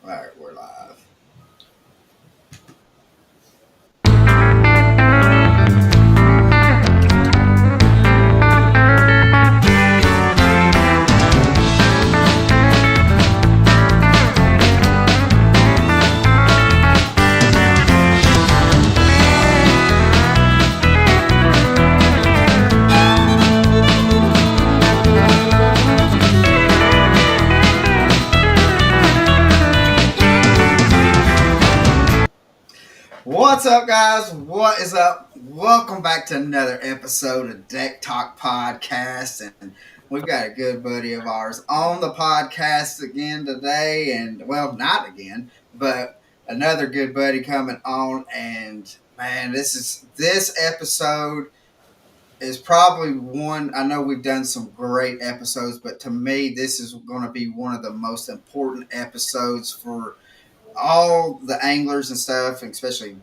All right, we're live. What's up, guys? What is up? Welcome back to another episode of Deck Talk Podcast. And we've got a good buddy of ours on the podcast again today. And, well, not again, but another good buddy coming on. And, man, this episode is probably one. I know we've done some great episodes, but to me, this is going to be one of the most important episodes for all the anglers and stuff, and especially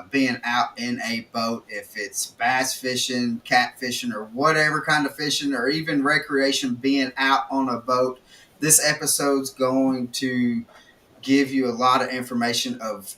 being out in a boat, if it's bass fishing, cat fishing, or whatever kind of fishing, or even recreation, being out on a boat. This episode's going to give you a lot of information of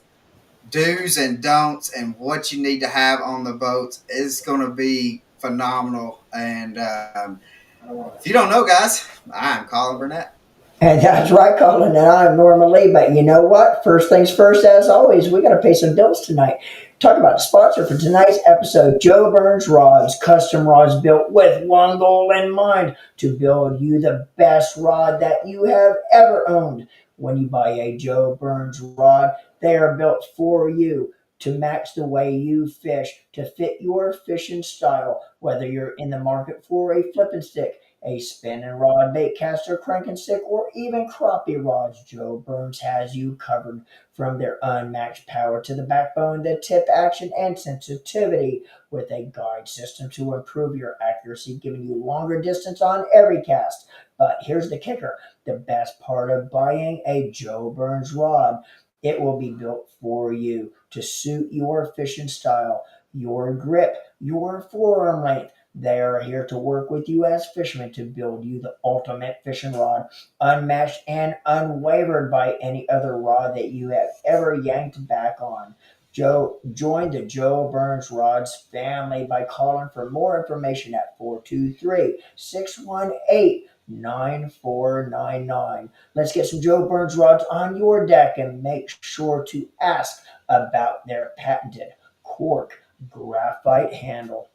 do's and don'ts and what you need to have on the boats. It's going to be phenomenal. And if you don't know, guys, I'm Colin Burnett. And that's right, Colin, and I'm Norma Lee. But you know what? First things first, as always, we got to pay some bills tonight. Talk about the sponsor for tonight's episode, Joe Burns Rods. Custom rods built with one goal in mind, to build you the best rod that you have ever owned. When you buy a Joe Burns rod, they are built for you to match the way you fish, to fit your fishing style, whether you're in the market for a flipping stick, a spinning rod, bait caster, cranking stick, or even crappie rods. Joe Burns has you covered. From their unmatched power to the backbone, the tip action and sensitivity, with a guide system to improve your accuracy, giving you longer distance on every cast. But here's the kicker, the best part of buying a Joe Burns rod: it will be built for you to suit your fishing style, your grip, your forearm length. They are here to work with you as fishermen to build you the ultimate fishing rod, unmatched and unwavered by any other rod that you have ever yanked back on. Join the Joe Burns Rods family by calling for more information at 423-618-9499. Let's get some Joe Burns rods on your deck, and make sure to ask about their patented cork graphite handle.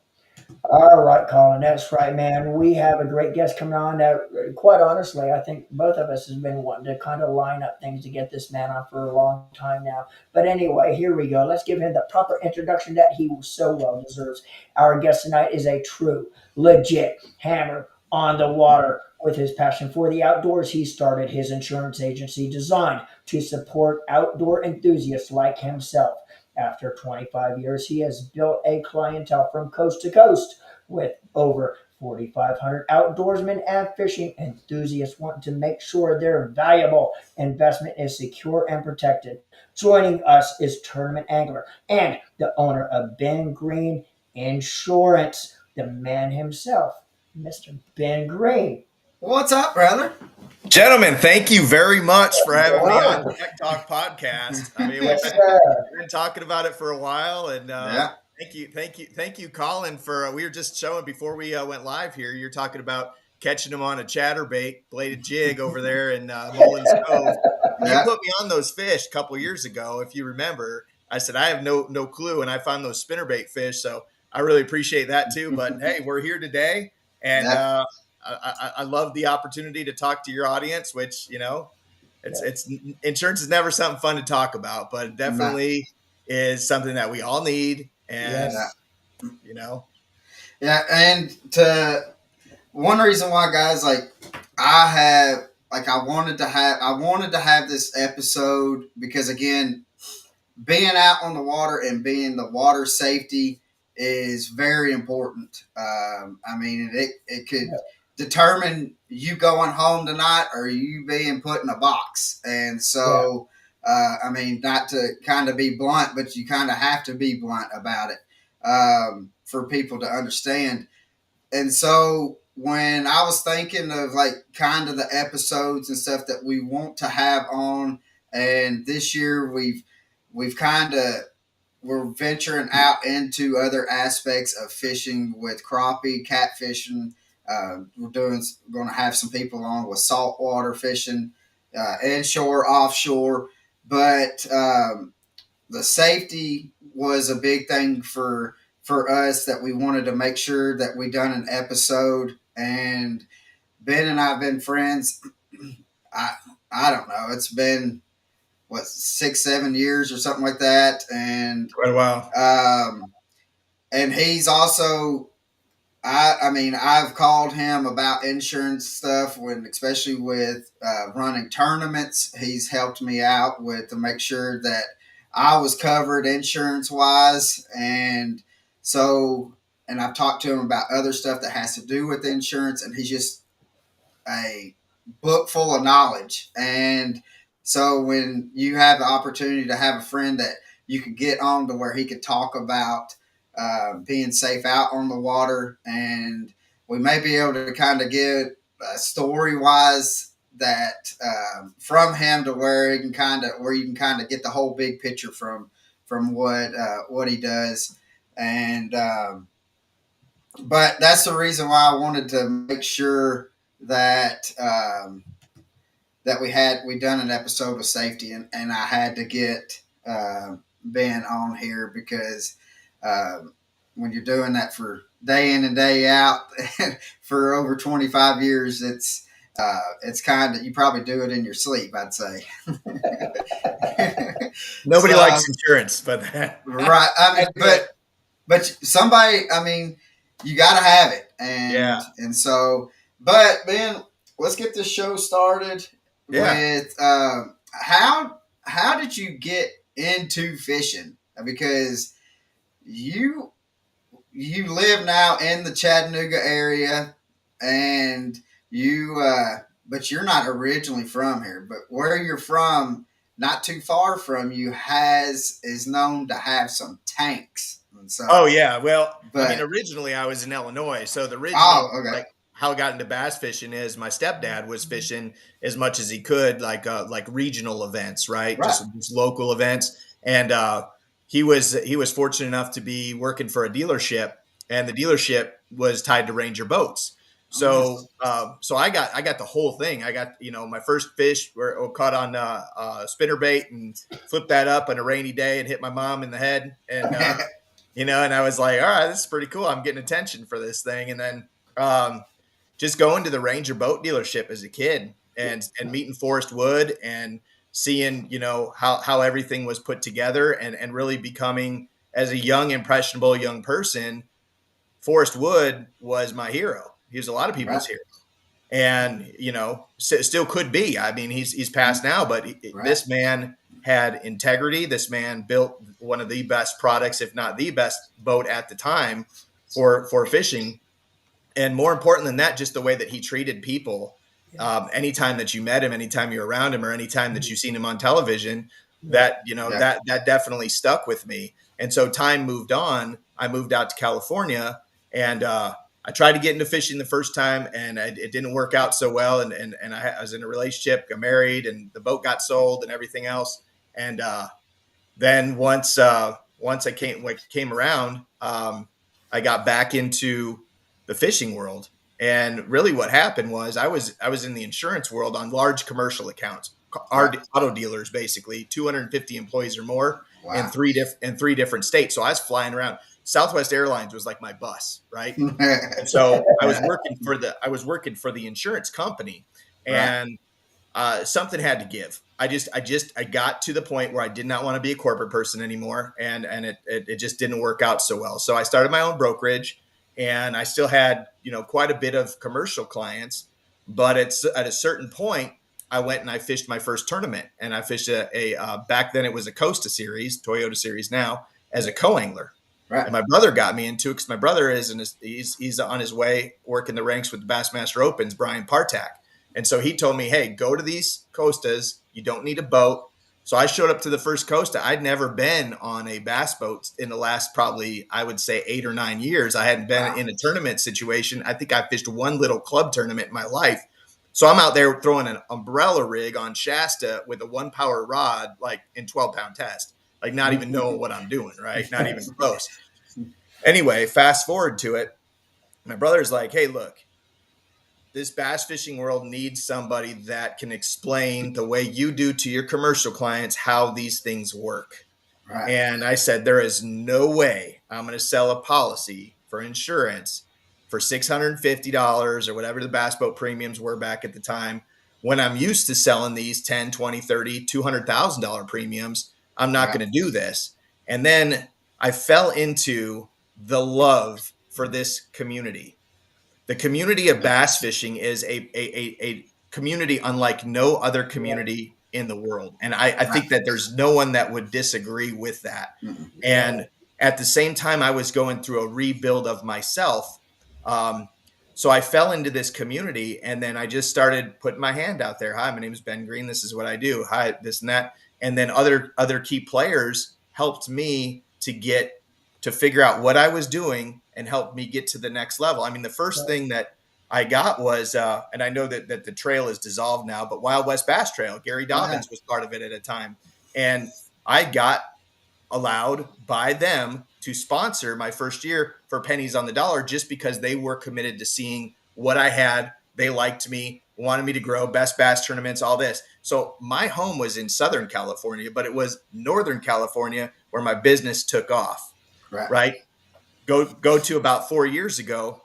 All right, Colin, that's right, man. We have a great guest coming on. Quite honestly, I think both of us has been wanting to kind of line up things to get this man on for a long time now. But anyway, here we go. Let's give him the proper introduction that he so well deserves. Our guest tonight is a true, legit hammer on the water. With his passion for the outdoors, he started his insurance agency designed to support outdoor enthusiasts like himself. After 25 years, he has built a clientele from coast to coast, with over 4,500 outdoorsmen and fishing enthusiasts wanting to make sure their valuable investment is secure and protected. Joining us is tournament angler and the owner of Ben Green Insurance, the man himself, Mr. Ben Green. What's up, brother? Gentlemen, thank you very much for having me on the Tech Talk podcast. I mean, Yes, we've sir. been talking about it for a while, and Yeah. thank you, Colin. For we were just showing before we went live here. You're talking about catching them on a chatterbait bladed jig over there in Mullins Cove. You Yeah. put me on those fish a couple years ago, if you remember. I said I have no clue, and I found those spinnerbait fish. So I really appreciate that too. But hey, we're here today, and Yeah. I love the opportunity to talk to your audience, which, you know, it's insurance is never something fun to talk about, but it definitely is something that we all need. And, Yes. you know, Yeah, and to one reason why, guys, I wanted to have this episode because, again, being out on the water and being the water safety is very important. I mean, it could determine you going home tonight or you being put in a box. And so, I mean, not to kind of be blunt, but you kind of have to be blunt about it for people to understand. And so when I was thinking of like kind of the episodes and stuff that we want to have on and this year we've kind of we're venturing out into other aspects of fishing with crappie, catfishing. We're going to have some people on with saltwater fishing, inshore, offshore, but the safety was a big thing for us that we wanted to make sure that we done an episode. And Ben and I have been friends. I don't know. It's been what 6-7 years or something like that, and Quite a while. And he's also I mean I've called him about insurance stuff especially with running tournaments. He's helped me out with to make sure that I was covered insurance wise, and so and I've talked to him about other stuff that has to do with insurance, and he's just a book full of knowledge. And so when you have the opportunity to have a friend that you could get on to where he could talk about being safe out on the water, and we may be able to kind of get story wise that from him to where he can where you can kind of get the whole big picture from what he does. And but that's the reason why I wanted to make sure that that we done an episode of safety, and I had to get Ben on here because when you're doing that for day in and day out for over 25 years, it's kind of, you probably do it in your sleep, I'd say. Nobody likes insurance, but right. I mean, but somebody, I mean, you got to have it. And so, but Ben, let's get this show started with how did you get into fishing? Because you live now in the Chattanooga area, and but you're not originally from here. But where you're from, not too far from you, is known to have some tanks. And so, well, I mean, originally I was in Illinois, so the original like how I got into bass fishing is my stepdad was fishing as much as he could, like regional events, right? Just local events, and he was fortunate enough to be working for a dealership, and the dealership was tied to Ranger boats. So, so I got the whole thing. I got, my first fish were caught on spinner bait and flipped that up on a rainy day and hit my mom in the head. And, and I was like, all right, this is pretty cool. I'm getting attention for this thing. And then just going to the Ranger boat dealership as a kid and meeting Forrest Wood and seeing, how everything was put together and really becoming, as a young, impressionable young person, Forrest Wood was my hero. He was a lot of people's hero, and still could be. I mean, he's passed now, but this man had integrity. This man built one of the best products, if not the best boat at the time for fishing. And more important than that, just the way that he treated people. Anytime that you met him, anytime you're around him, or anytime that you've seen him on television, that that definitely stuck with me. And so time moved on. I moved out to California, and I tried to get into fishing the first time, and it didn't work out so well. And I was in a relationship, got married, and the boat got sold and everything else. And then once I came around, I got back into the fishing world. And really what happened was I was in the insurance world on large commercial accounts, auto dealers, basically 250 employees or more in three different states. So I was flying around. Southwest Airlines was like my bus, right? And so I was working for the insurance company, and something had to give. I got to the point where I did not want to be a corporate person anymore, and it just didn't work out so well. So I started my own brokerage, and I still had quite a bit of commercial clients, but it's at a certain point I went and I fished my first tournament, and I fished a back then it was a Costa Series, Toyota Series now, as a co-angler. Right. And my brother got me into it because my brother he's on his way working the ranks with the Bassmaster Opens, Brian Partak. And so he told me, hey, go to these Costas. You don't need a boat. So I showed up to the first Costa. I'd never been on a bass boat in the last probably, I would say, 8 or 9 years. I hadn't been in a tournament situation. I think I fished one little club tournament in my life. So I'm out there throwing an umbrella rig on Shasta with a 1-power rod, like in 12-pound test, like not even knowing what I'm doing, right? Not even close. Anyway, fast forward to it. My brother's like, hey, look, this bass fishing world needs somebody that can explain the way you do to your commercial clients how these things work. Right. And I said, there is no way I'm going to sell a policy for insurance for $650 or whatever the bass boat premiums were back at the time, when I'm used to selling these 10, 20, 30, $200,000 premiums. I'm not going to do this. And then I fell into the love for this community. The community of bass fishing is a community unlike no other community in the world. And I think that there's no one that would disagree with that. And at the same time, I was going through a rebuild of myself. So I fell into this community, and then I just started putting my hand out there. Hi, my name is Ben Green. This is what I do. Hi, this and that. And then other key players helped me to figure out what I was doing and helped me get to the next level. I mean, the first thing that I got was, and I know that the trail is dissolved now, but Wild West Bass Trail, Gary Dobbins was part of it at a time. And I got allowed by them to sponsor my first year for pennies on the dollar, just because they were committed to seeing what I had. They liked me, wanted me to grow, best bass tournaments, all this. So my home was in Southern California, but it was Northern California where my business took off. Right. Go to about 4 years ago,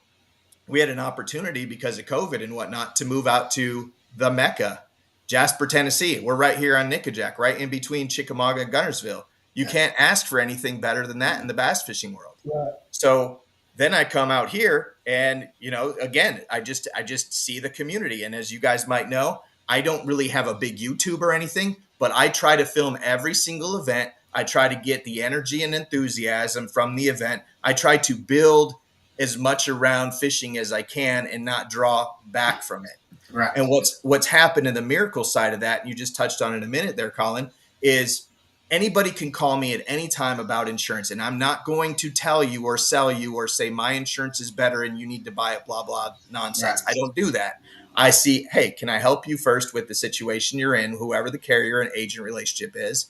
we had an opportunity because of COVID and whatnot to move out to the Mecca, Jasper, Tennessee. We're right here on Nickajack, right in between Chickamauga and Guntersville. You can't ask for anything better than that in the bass fishing world. Right. So then I come out here and, again, I just see the community. And as you guys might know, I don't really have a big YouTube or anything, but I try to film every single event. I try to get the energy and enthusiasm from the event. I try to build as much around fishing as I can and not draw back from it. Right. And what's happened in the miracle side of that, and you just touched on it in a minute there, Colin, is anybody can call me at any time about insurance, and I'm not going to tell you or sell you or say my insurance is better and you need to buy it, blah, blah, nonsense. Right. I don't do that. I see, hey, can I help you first with the situation you're in, whoever the carrier and agent relationship is?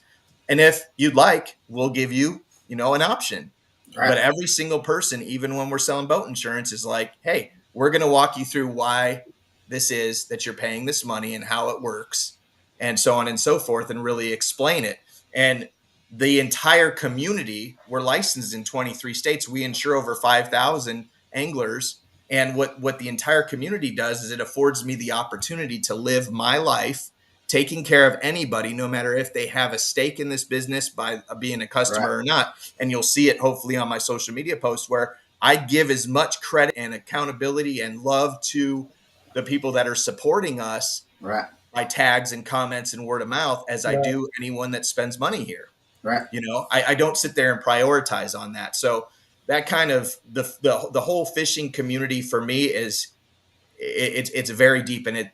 And if you'd like, we'll give you, an option. Right. But every single person, even when we're selling boat insurance, is like, hey, we're going to walk you through why this is that you're paying this money and how it works and so on and so forth, and really explain it. And the entire community, we're licensed in 23 states. We insure over 5,000 anglers. And what the entire community does is it affords me the opportunity to live my life taking care of anybody, no matter if they have a stake in this business by being a customer or not. And you'll see it hopefully on my social media posts, where I give as much credit and accountability and love to the people that are supporting us by tags and comments and word of mouth as I do anyone that spends money here. Right. I don't sit there and prioritize on that. So that kind of the whole fishing community for me is it's very deep, and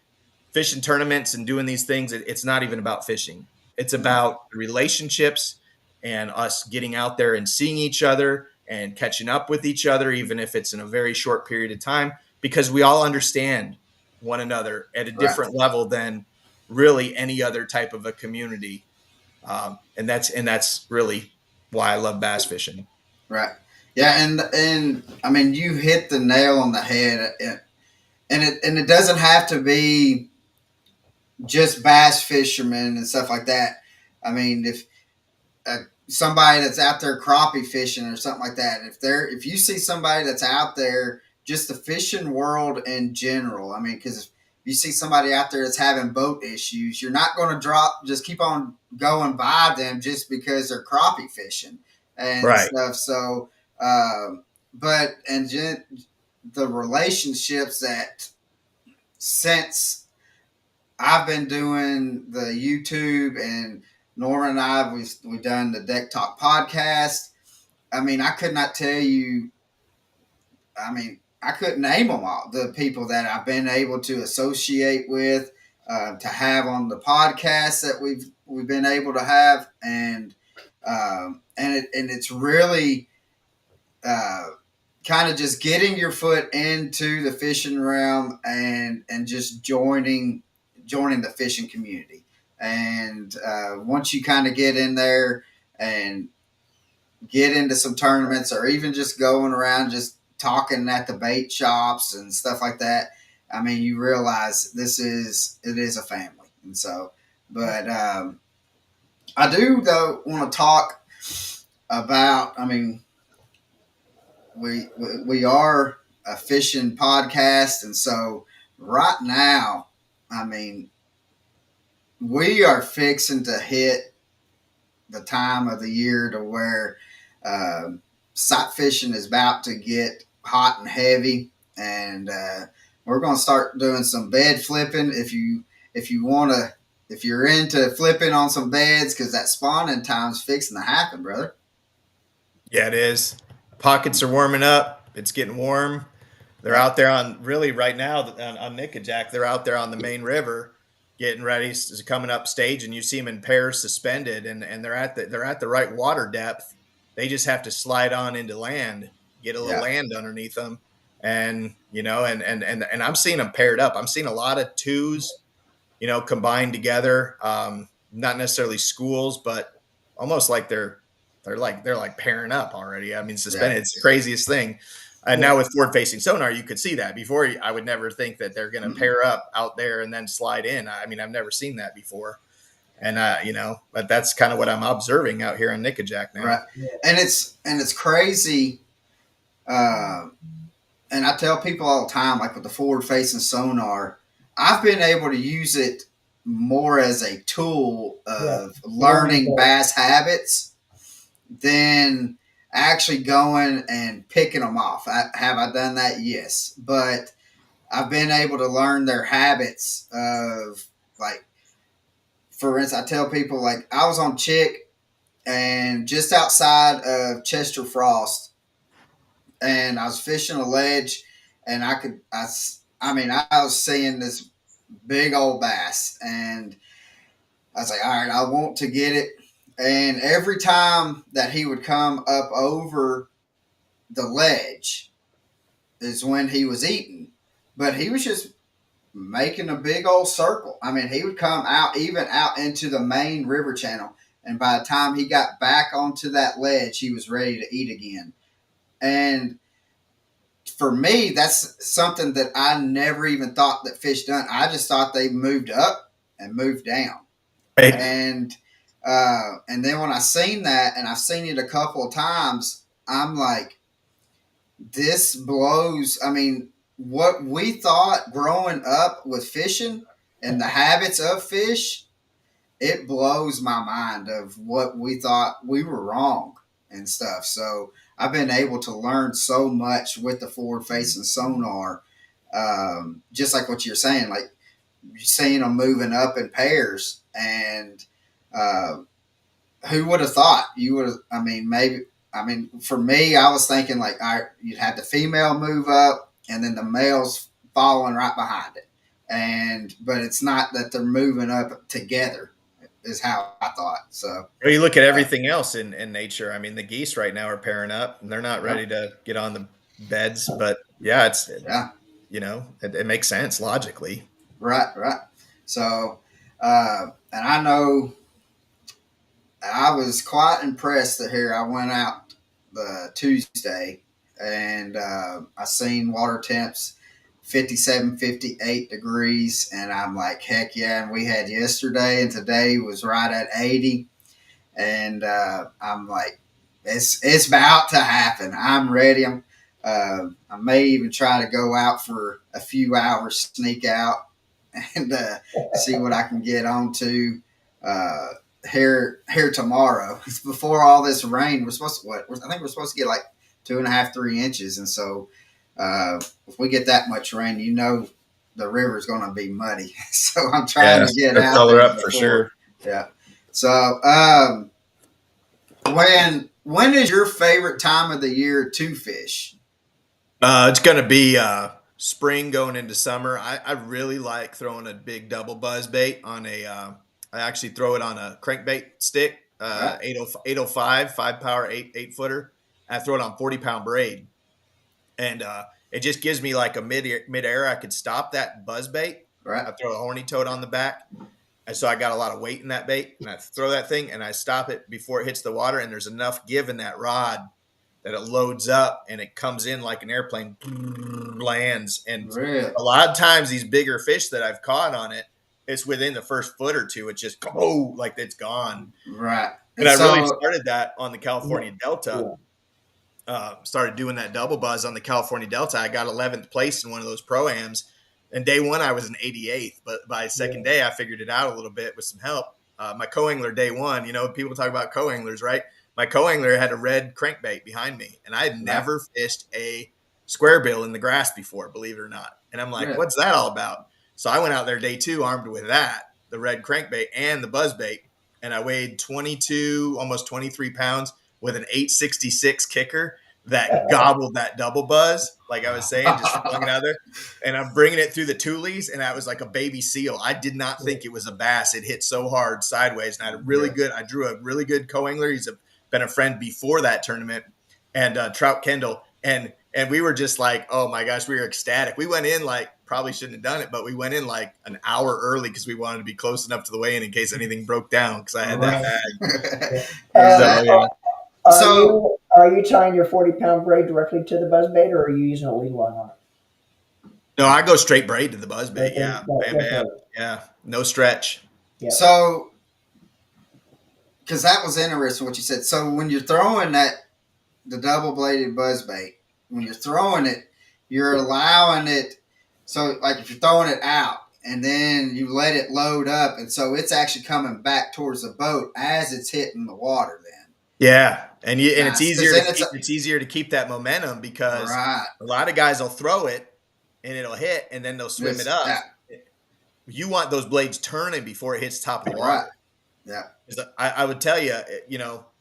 fishing tournaments and doing these things, it's not even about fishing. It's about relationships and us getting out there and seeing each other and catching up with each other, even if it's in a very short period of time, because we all understand one another at a different level than really any other type of a community. And that's really why I love bass fishing. Right. Yeah. And I mean, you hit the nail on the head, and it doesn't have to be just bass fishermen and stuff like that. I mean, if somebody that's out there crappie fishing or something like that, if you see somebody that's out there, just the fishing world in general, I mean, because if you see somebody out there that's having boat issues, you're not going to just keep on going by them just because they're crappie fishing and stuff. So, the relationships that since I've been doing the YouTube, and Norman and I, we've done the Deck Talk podcast. I mean, I could not tell you. I mean, I couldn't name them all. The people that I've been able to associate with, to have on the podcast that we've been able to have, and it's really kind kind of just getting your foot into the fishing realm and just joining the fishing community. And once you kind of get in there and get into some tournaments, or even just going around just talking at the bait shops and stuff like that, I mean, you realize it is a family. And so, but I do though want to talk about, I mean, we are a fishing podcast, and so right now, I mean, we are fixing to hit the time of the year to where sight fishing is about to get hot and heavy, and we're going to start doing some bed flipping. If you're into flipping on some beds, because that spawning time's fixing to happen, brother. Yeah, it is. Pockets are warming up. It's getting warm. They're out there on really right now on Nickajack. They're out there on the main river, getting ready, coming up stage, and you see them in pairs suspended, and they're at the right water depth. They just have to slide on into land, get a little land underneath them, and and I'm seeing them paired up. I'm seeing a lot of twos, combined together. Not necessarily schools, but almost like they're like pairing up already. I mean, suspended. It's the craziest thing. And now with forward facing sonar, you could see that. Before, I would never think that they're going to pair up out there and then slide in. I mean, I've never seen that before. And but that's kind of what I'm observing out here on Nickajack now. Right. And it's crazy. And I tell people all the time, like with the forward facing sonar, I've been able to use it more as a tool of learning bass habits than actually going and picking them off. Have I done that? Yes. But I've been able to learn their habits of, like, for instance, I tell people, like, I was on Chick and just outside of Chester Frost, and I was fishing a ledge, and I was seeing this big old bass, and I was like, all right, I want to get it. And every time that he would come up over the ledge is when he was eating. But he was just making a big old circle. I mean, he would come out into the main river channel. And by the time he got back onto that ledge, he was ready to eat again. And for me, that's something that I never even thought that fish done. I just thought they moved up and moved down. Right. And then when I seen that, and I've seen it a couple of times, I'm like, this blows. I mean, what we thought growing up with fishing and the habits of fish, it blows my mind of what we thought we were wrong and stuff. So I've been able to learn so much with the forward facing sonar, just like what you're saying, like you're seeing them moving up in pairs. And who would have thought you would have? I mean, for me, I was thinking like you'd have the female move up and then the male's following right behind it. But it's not that they're moving up together, is how I thought. So well, you look at everything else in nature. I mean, the geese right now are pairing up, and they're not ready to get on the beds. But it makes sense logically. Right. So, and I know I was quite impressed to hear. I went out Tuesday, and I seen water temps 57, 58 degrees, and I'm like, heck yeah. And we had yesterday, and today was right at 80, and I'm like, it's about to happen. I'm ready. I may even try to go out for a few hours, sneak out, and see what I can get onto here tomorrow. Before all this rain, I think we're supposed to get like 2.5, 3 inches, and so if we get that much rain, the river's going to be muddy. So I'm trying to get out color up for sure. Yeah. So when is your favorite time of the year to fish? It's going to be spring going into summer. I really like throwing a big double buzz bait on I actually throw it on a crankbait stick, 805 5 power 8 footer. I throw it on 40-pound braid, and it just gives me like a mid-air. I could stop that buzz bait. Right. I throw a horny toad on the back. And so I got a lot of weight in that bait, and I throw that thing and I stop it before it hits the water. And there's enough give in that rod that it loads up and it comes in like an airplane, lands. And really? A lot of times these bigger fish that I've caught on it, it's within the first foot or two. It's just, like it's gone. Right. And I really started that on the California Delta. Started doing that double buzz on the California Delta. I got 11th place in one of those pro-ams. And day one, I was an 88th. But by second day, I figured it out a little bit with some help. My co-angler day one, people talk about co-anglers, right? My co-angler had a red crankbait behind me. And I had never fished a square bill in the grass before, believe it or not. And I'm like, what's that all about? So I went out there day two armed with that, the red crankbait and the buzz bait. And I weighed 22, almost 23 pounds with an 866 kicker that gobbled that double buzz, like I was saying, just flung it out there. And I'm bringing it through the Tules, and that was like a baby seal. I did not think it was a bass. It hit so hard sideways, and I had I drew a really good co-angler. He's been a friend before that tournament, and Trout Kendall. And we were just like, oh my gosh, we were ecstatic. We went in like, probably shouldn't have done it, but we went in like an hour early because we wanted to be close enough to the weigh-in in case anything broke down, because I had that bag. Are you tying your 40-pound braid directly to the buzzbait, or are you using a lead line on it? No, I go straight braid to the buzzbait. Yeah, bam. Yeah, no stretch. Yeah. So, because that was interesting what you said. So when you're throwing the double-bladed buzzbait, when you're throwing it, you're allowing it. So, like if you're throwing it out and then you let it load up, and so it's actually coming back towards the boat as it's hitting the water. Then. Yeah. And it's easier. It's easier to keep that momentum because a lot of guys will throw it and it'll hit and then they'll swim it up. Yeah. You want those blades turning before it hits the top of the water. Yeah. I would tell you,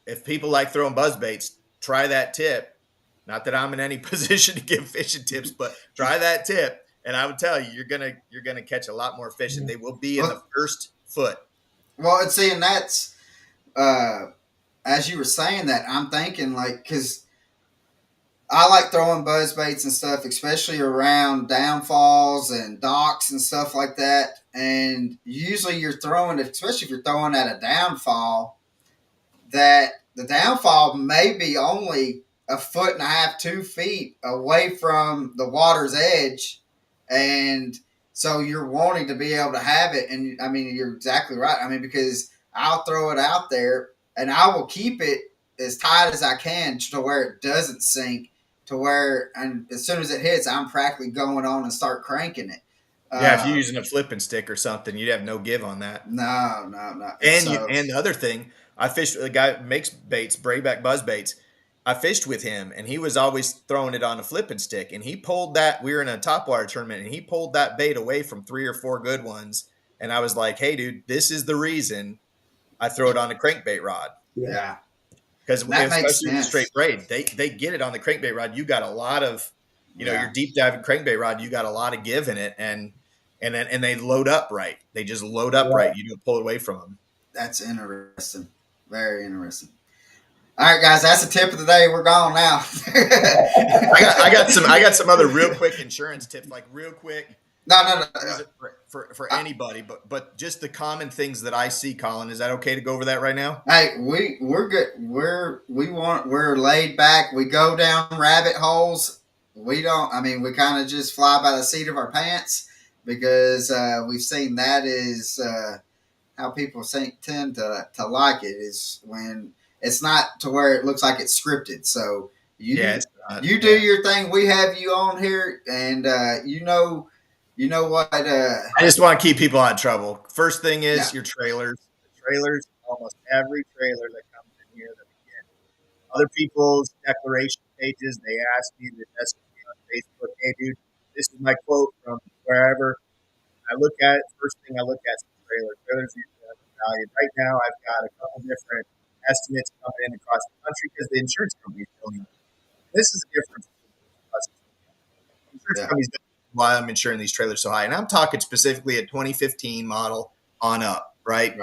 if people like throwing buzz baits, try that tip. Not that I'm in any position to give fishing tips, but try that tip, and I would tell you, you're gonna catch a lot more fish, and they will be in the first foot. Well, and see, and that's. As you were saying that, I'm thinking because I like throwing buzz baits and stuff, especially around downfalls and docks and stuff like that. And usually you're throwing, especially if you're throwing at a downfall, that the downfall may be only 1.5 feet, 2 feet away from the water's edge. And so you're wanting to be able to have it. And I mean, you're exactly right. I mean, because I'll throw it out there, and I will keep it as tight as I can to where it doesn't sink, and as soon as it hits, I'm practically going on and start cranking it. Yeah, if you're using a flipping stick or something, you'd have no give on that. No. And the other thing, I fished with a guy who makes baits, braidback buzz baits. I fished with him, and he was always throwing it on a flipping stick. And he pulled that. We were in a topwater tournament, and he pulled that bait away from 3 or 4 good ones. And I was like, hey, dude, this is the reason I throw it on a crankbait rod. Yeah. Because especially with straight braid, they get it on the crankbait rod. You got a lot of, your deep diving crankbait rod, you got a lot of give in it. And they load up right. They just load up right. You don't pull it away from them. That's interesting. Very interesting. All right, guys, that's the tip of the day. We're gone now. I got some other real quick insurance tips, like real quick. No. For anybody, but just the common things that I see, Colin. Is that okay to go over that right now? Hey, we're good. We're laid back. We go down rabbit holes. We kind of just fly by the seat of our pants because we've seen that is how people tend to like it is when it's not to where it looks like it's scripted. So you do your thing. We have you on here, and you know what? I just want to keep people out of trouble. First thing is your trailers. The trailers, almost every trailer that comes in here that we get. Other people's declaration pages, they ask me to message me on Facebook, hey, dude, this is my quote from wherever. I look at it, first thing I look at is the trailer. Trailers are valued. Right now, I've got a couple different estimates coming in across the country because the insurance companies don't even. This is the difference. Insurance companies don't. Why I'm insuring these trailers so high. And I'm talking specifically a 2015 model on up, right?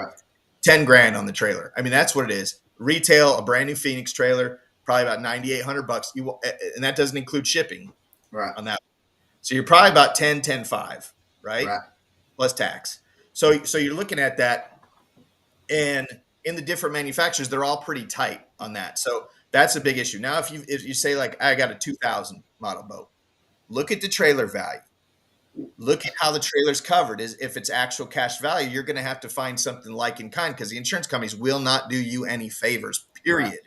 10 grand on the trailer. I mean, that's what it is. Retail, a brand new Phoenix trailer, probably about $9,800. And that doesn't include shipping. right. on that. So you're probably about 10.5, right? Plus tax. So you're looking at that, and in the different manufacturers, they're all pretty tight on that. So that's a big issue. Now, if you say like, I got a 2000 model boat, look at the trailer value. Look at how the trailer's covered. Is if it's actual cash value, you're going to have to find something like in kind, because the insurance companies will not do you any favors, period. Right.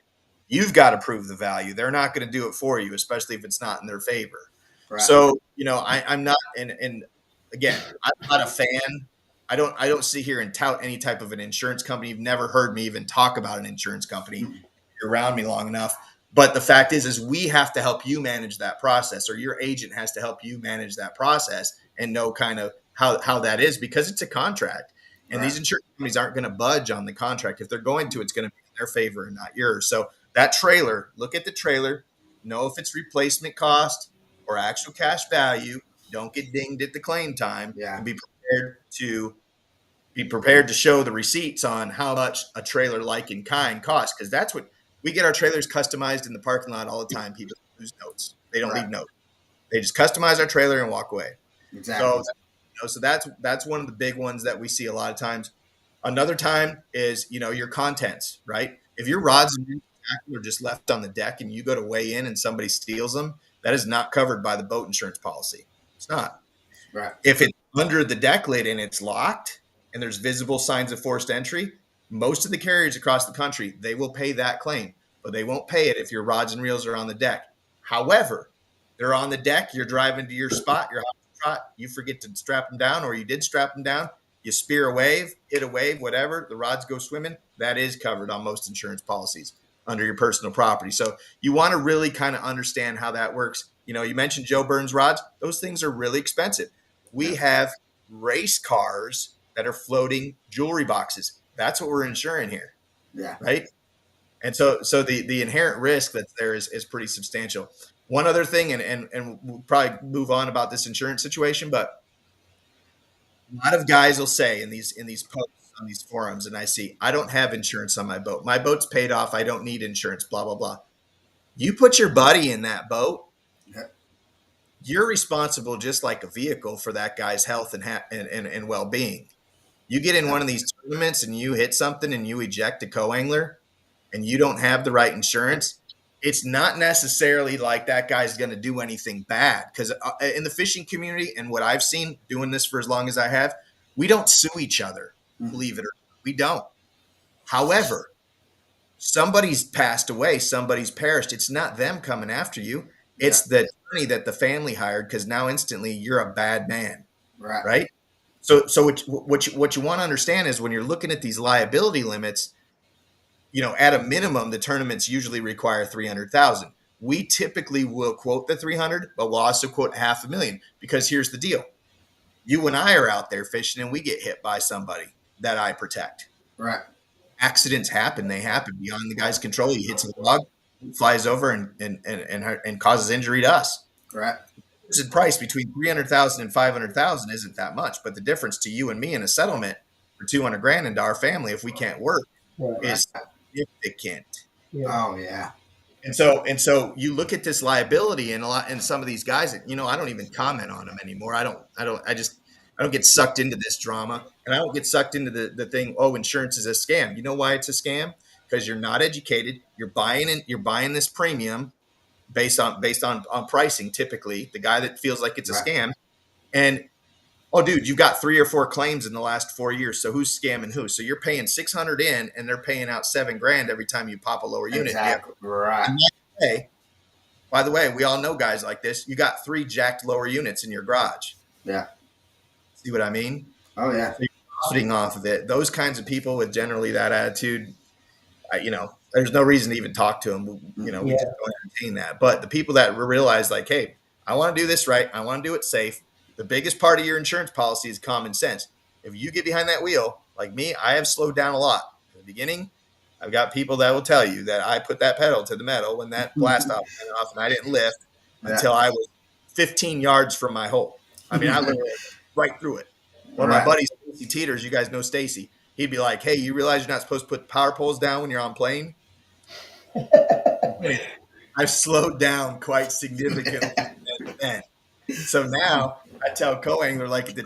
You've got to prove the value. They're not going to do it for you, especially if it's not in their favor. Right. So, I'm not, and again, I'm not a fan. I don't sit here and tout any type of an insurance company. You've never heard me even talk about an insurance company. You're around me long enough. But the fact is we have to help you manage that process, or your agent has to help you manage that process and know kind of how that is, because it's a contract. And these insurance companies aren't going to budge on the contract. If they're going to, it's going to be in their favor and not yours. So that trailer, look at the trailer, know if it's replacement cost or actual cash value. Don't get dinged at the claim time. And be prepared to show the receipts on how much a trailer like in kind costs, because that's what we get our trailers customized in the parking lot all the time. People lose notes. They don't leave notes. They just customize our trailer and walk away. Exactly. So that's one of the big ones that we see a lot of times. Another time is, your contents, right? If your rods and reels are just left on the deck and you go to weigh in and somebody steals them, that is not covered by the boat insurance policy. It's not. Right. If it's under the deck lid and it's locked and there's visible signs of forced entry, most of the carriers across the country, they will pay that claim, but they won't pay it if your rods and reels are on the deck. However, they're on the deck, you're driving to your spot, you're trot, you forget to strap them down, or you did strap them down, you spear a wave, hit a wave, whatever, the rods go swimming, that is covered on most insurance policies under your personal property. So you want to really kind of understand how that works. You mentioned Joe Burns rods. Those things are really expensive. We have race cars that are floating jewelry boxes. That's what we're insuring here. Yeah. Right. And so the inherent risk that's there is pretty substantial. One other thing, and we'll probably move on about this insurance situation, but a lot of guys will say in these posts on these forums, and I see, I don't have insurance on my boat. My boat's paid off. I don't need insurance, blah, blah, blah. You put your buddy in that boat, you're responsible just like a vehicle for that guy's health and well-being. You get in one of these tournaments and you hit something and you eject a co-angler and you don't have the right insurance, it's not necessarily like that guy's going to do anything bad. Because in the fishing community and what I've seen doing this for as long as I have, we don't sue each other, believe it or not. We don't. However, somebody's passed away, somebody's perished. It's not them coming after you. It's the attorney that the family hired, because now instantly you're a bad man. Right? So what you want to understand is when you're looking at these liability limits, at a minimum, the tournaments usually require $300,000. We typically will quote the 300, but we'll also quote $500,000, because here's the deal. You and I are out there fishing and we get hit by somebody that I protect. Right. Accidents happen. They happen beyond the guy's control. He hits a log, flies over and causes injury to us. Right. The price between $300,000 and $500,000 isn't that much, but the difference to you and me in a settlement for $200,000 into our family, if we can't work, is significant. Oh yeah. And so you look at this liability and some of these guys that, I don't even comment on them anymore. I don't get sucked into this drama, and I don't get sucked into the thing. Oh, insurance is a scam. You know why it's a scam? Because you're not educated. You're buying this premium based on pricing. Typically the guy that feels like it's a scam, and oh, dude, you've got 3 or 4 claims in the last 4 years. So who's scamming who? So you're paying $600 in, and they're paying out $7,000 every time you pop a lower unit. Exactly. Right. By the way, we all know guys like this. You got 3 jacked lower units in your garage. Yeah. See what I mean? Oh yeah. So you're profiting off of it. Those kinds of people with generally that attitude, there's no reason to even talk to them. We just don't entertain that. But the people that realize like, hey, I want to do this right. I want to do it safe. The biggest part of your insurance policy is common sense. If you get behind that wheel, like me, I have slowed down a lot. In the beginning, I've got people that will tell you that I put that pedal to the metal when that blast off went off, and I didn't lift until I was 15 yards from my hole. I mean, I literally right through it. One of my buddies, Stacy Teeters, you guys know Stacy, he'd be like, hey, you realize you're not supposed to put power poles down when you're on plane? I've slowed down quite significantly. then. So now I tell co-angler like the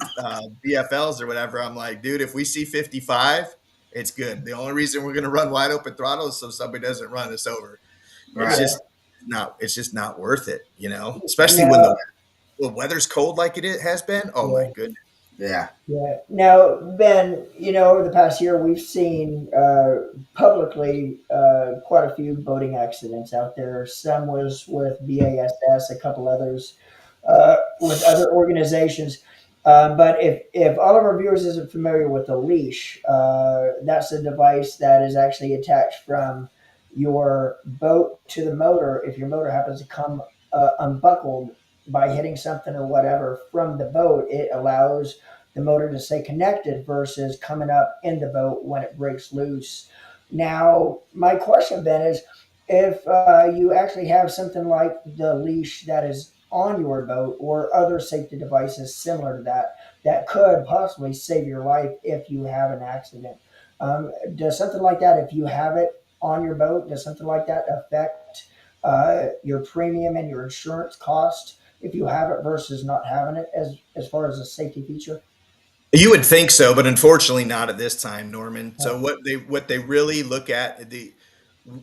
BFLs or whatever, I'm like, dude, if we see 55, it's good. The only reason we're going to run wide open throttle is so somebody doesn't run us over. Right. It's just not worth it, you know, especially when the weather's cold like it has been. Oh my goodness. Yeah. Yeah. Now, Ben, you know, over the past year, we've seen publicly quite a few boating accidents out there. Some was with BASS, a couple others with other organizations. But if all of our viewers isn't familiar with the leash, that's a device that is actually attached from your boat to the motor. If your motor happens to come unbuckled by hitting something or whatever from the boat, it allows the motor to stay connected versus coming up in the boat when it breaks loose. Now, my question, Ben, is if you actually have something like the leash that is on your boat or other safety devices similar to that, that could possibly save your life if you have an accident. Does something like that, if you have it on your boat, does something like that affect your premium and your insurance cost if you have it versus not having it as far as a safety feature? You would think so, but unfortunately not at this time, Norman. So what they really look at, the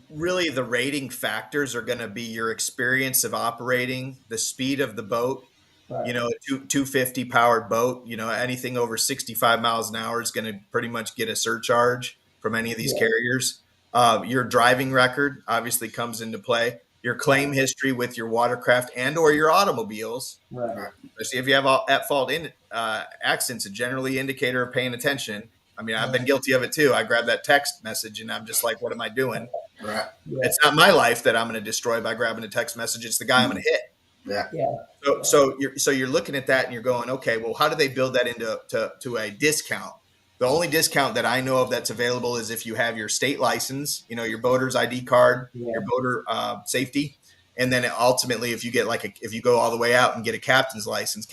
rating factors are going to be your experience of operating, the speed of the boat. Right. You know, a 250 powered boat, you know, anything over 65 miles an hour is going to pretty much get a surcharge from any of these carriers. Your driving record obviously comes into play. Your claim history with your watercraft and or your automobiles. Right. Especially if you have at-fault accidents, a generally indicator of paying attention. I mean, I've been guilty of it too. I grab that text message and I'm just like, what am I doing? Right. Yeah. It's not my life that I'm going to destroy by grabbing a text message. It's the guy I'm going to hit. Yeah. Yeah. So you're looking at that and you're going, okay, well, how do they build that into to a discount? The only discount that I know of that's available is if you have your state license, you know, your boater's ID card, your boater safety. And then ultimately, if you get if you go all the way out and get a captain's license,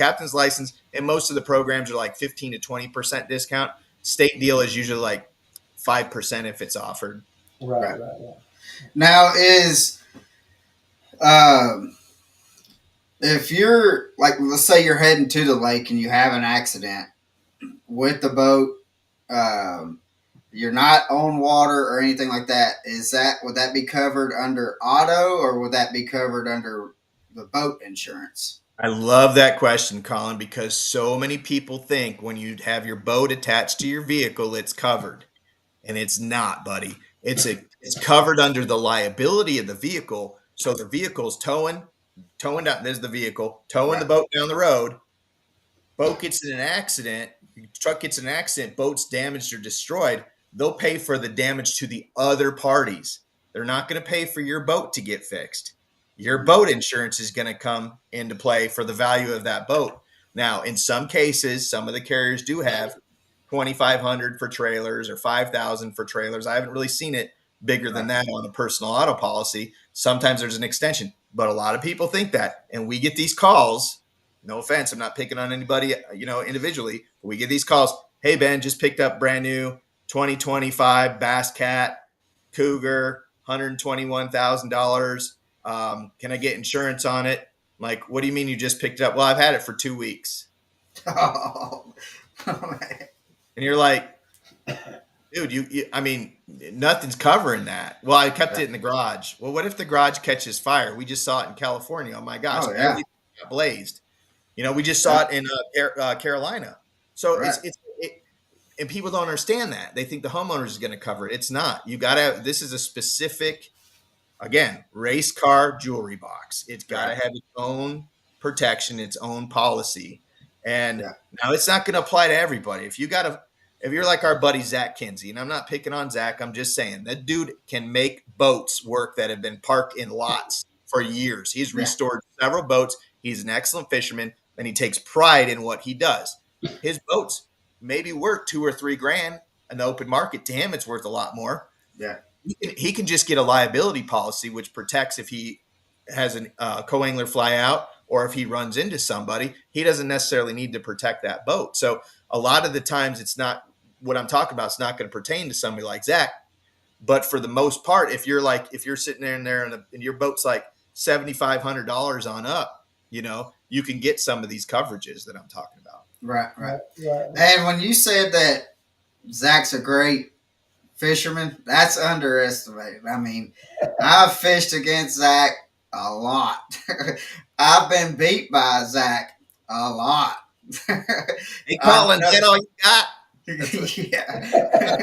and most of the programs are like 15 to 20% discount. State deal is usually like 5% if it's offered. Right. Now if you're like, let's say you're heading to the lake and you have an accident with the boat, you're not on water or anything like that. Would that be covered under auto or would that be covered under the boat insurance? I love that question, Colin, because so many people think when you have your boat attached to your vehicle, it's covered, and it's not, buddy. It's covered under the liability of the vehicle. So the vehicle's towing down. There's the vehicle towing the boat down the road. Boat gets in an accident. Truck gets in an accident. Boat's damaged or destroyed. They'll pay for the damage to the other parties. They're not going to pay for your boat to get fixed. Your boat insurance is going to come into play for the value of that boat. Now, in some cases, some of the carriers do have $2,500 for trailers or $5,000 for trailers. I haven't really seen it bigger than that on a personal auto policy. Sometimes there's an extension, but a lot of people think that. And we get these calls. No offense, I'm not picking on anybody, you know, individually. But we get these calls. Hey, Ben, just picked up brand new 2025 Bass Cat Cougar, $121,000. Can I get insurance on it? I'm like, what do you mean you just picked it up? Well, I've had it for 2 weeks. Oh man. And you're like, dude, you I mean, nothing's covering that. Well, I kept it in the garage. Well, what if the garage catches fire? We just saw it in California. Oh my gosh, everything got blazed. You know, we just saw it in Carolina. So and people don't understand that. They think the homeowner is going to cover it. It's not. You got to. This is a specific, again, race car jewelry box. It's got to have its own protection, its own policy. And now it's not going to apply to everybody. If you're like our buddy Zach Kinsey, and I'm not picking on Zach, I'm just saying that dude can make boats work that have been parked in lots for years. He's restored several boats. He's an excellent fisherman, and he takes pride in what he does. His boats maybe worth $2,000 or $3,000 in the open market. To him, it's worth a lot more. Yeah, he can just get a liability policy which protects if he has a co-angler fly out or if he runs into somebody. He doesn't necessarily need to protect that boat. So a lot of the times, it's not what I'm talking about. It's not going to pertain to somebody like Zach. But for the most part, if you're sitting there and your boat's like $7,500 on up, you can get some of these coverages that I'm talking about. Right. And when you said that Zach's a great fisherman, that's underestimated. I mean, I've fished against Zach a lot. I've been beat by Zach a lot. Hey, Colin, get all you got. Yeah.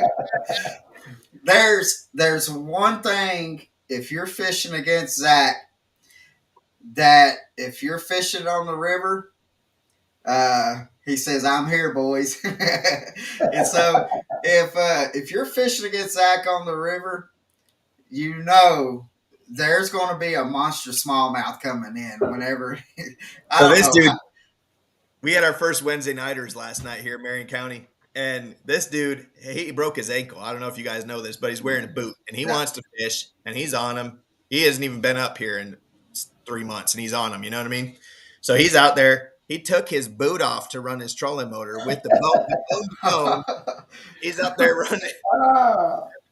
There's one thing, if you're fishing against Zach, that if you're fishing on the river, he says, "I'm here, boys." And so if you're fishing against Zach on the river, there's going to be a monster smallmouth coming in whenever. We had our first Wednesday nighters last night here in Marion County. And this dude, he broke his ankle. I don't know if you guys know this, but he's wearing a boot and he wants to fish and he's on him. He hasn't even been up here in 3 months and he's on him. You know what I mean? So he's out there. He took his boot off to run his trolling motor with the boat. He's up there running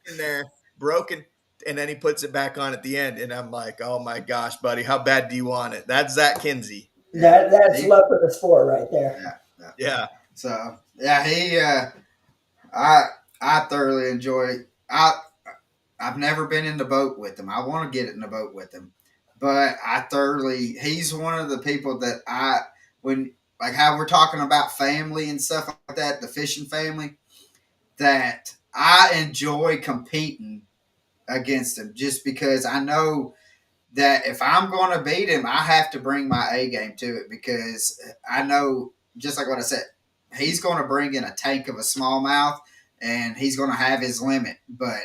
in there, broken. And then he puts it back on at the end. And I'm like, oh my gosh, buddy, how bad do you want it? That's Zach Kinsey. That's love for the sport right there. Yeah. So I thoroughly enjoy. I've never been in the boat with him. I want to get in the boat with him, but he's one of the people that like how we're talking about family and stuff like that, the fishing family, that I enjoy competing against him just because I know that if I'm going to beat him, I have to bring my A game to it because I know, just like what I said, he's going to bring in a tank of a smallmouth and he's going to have his limit. But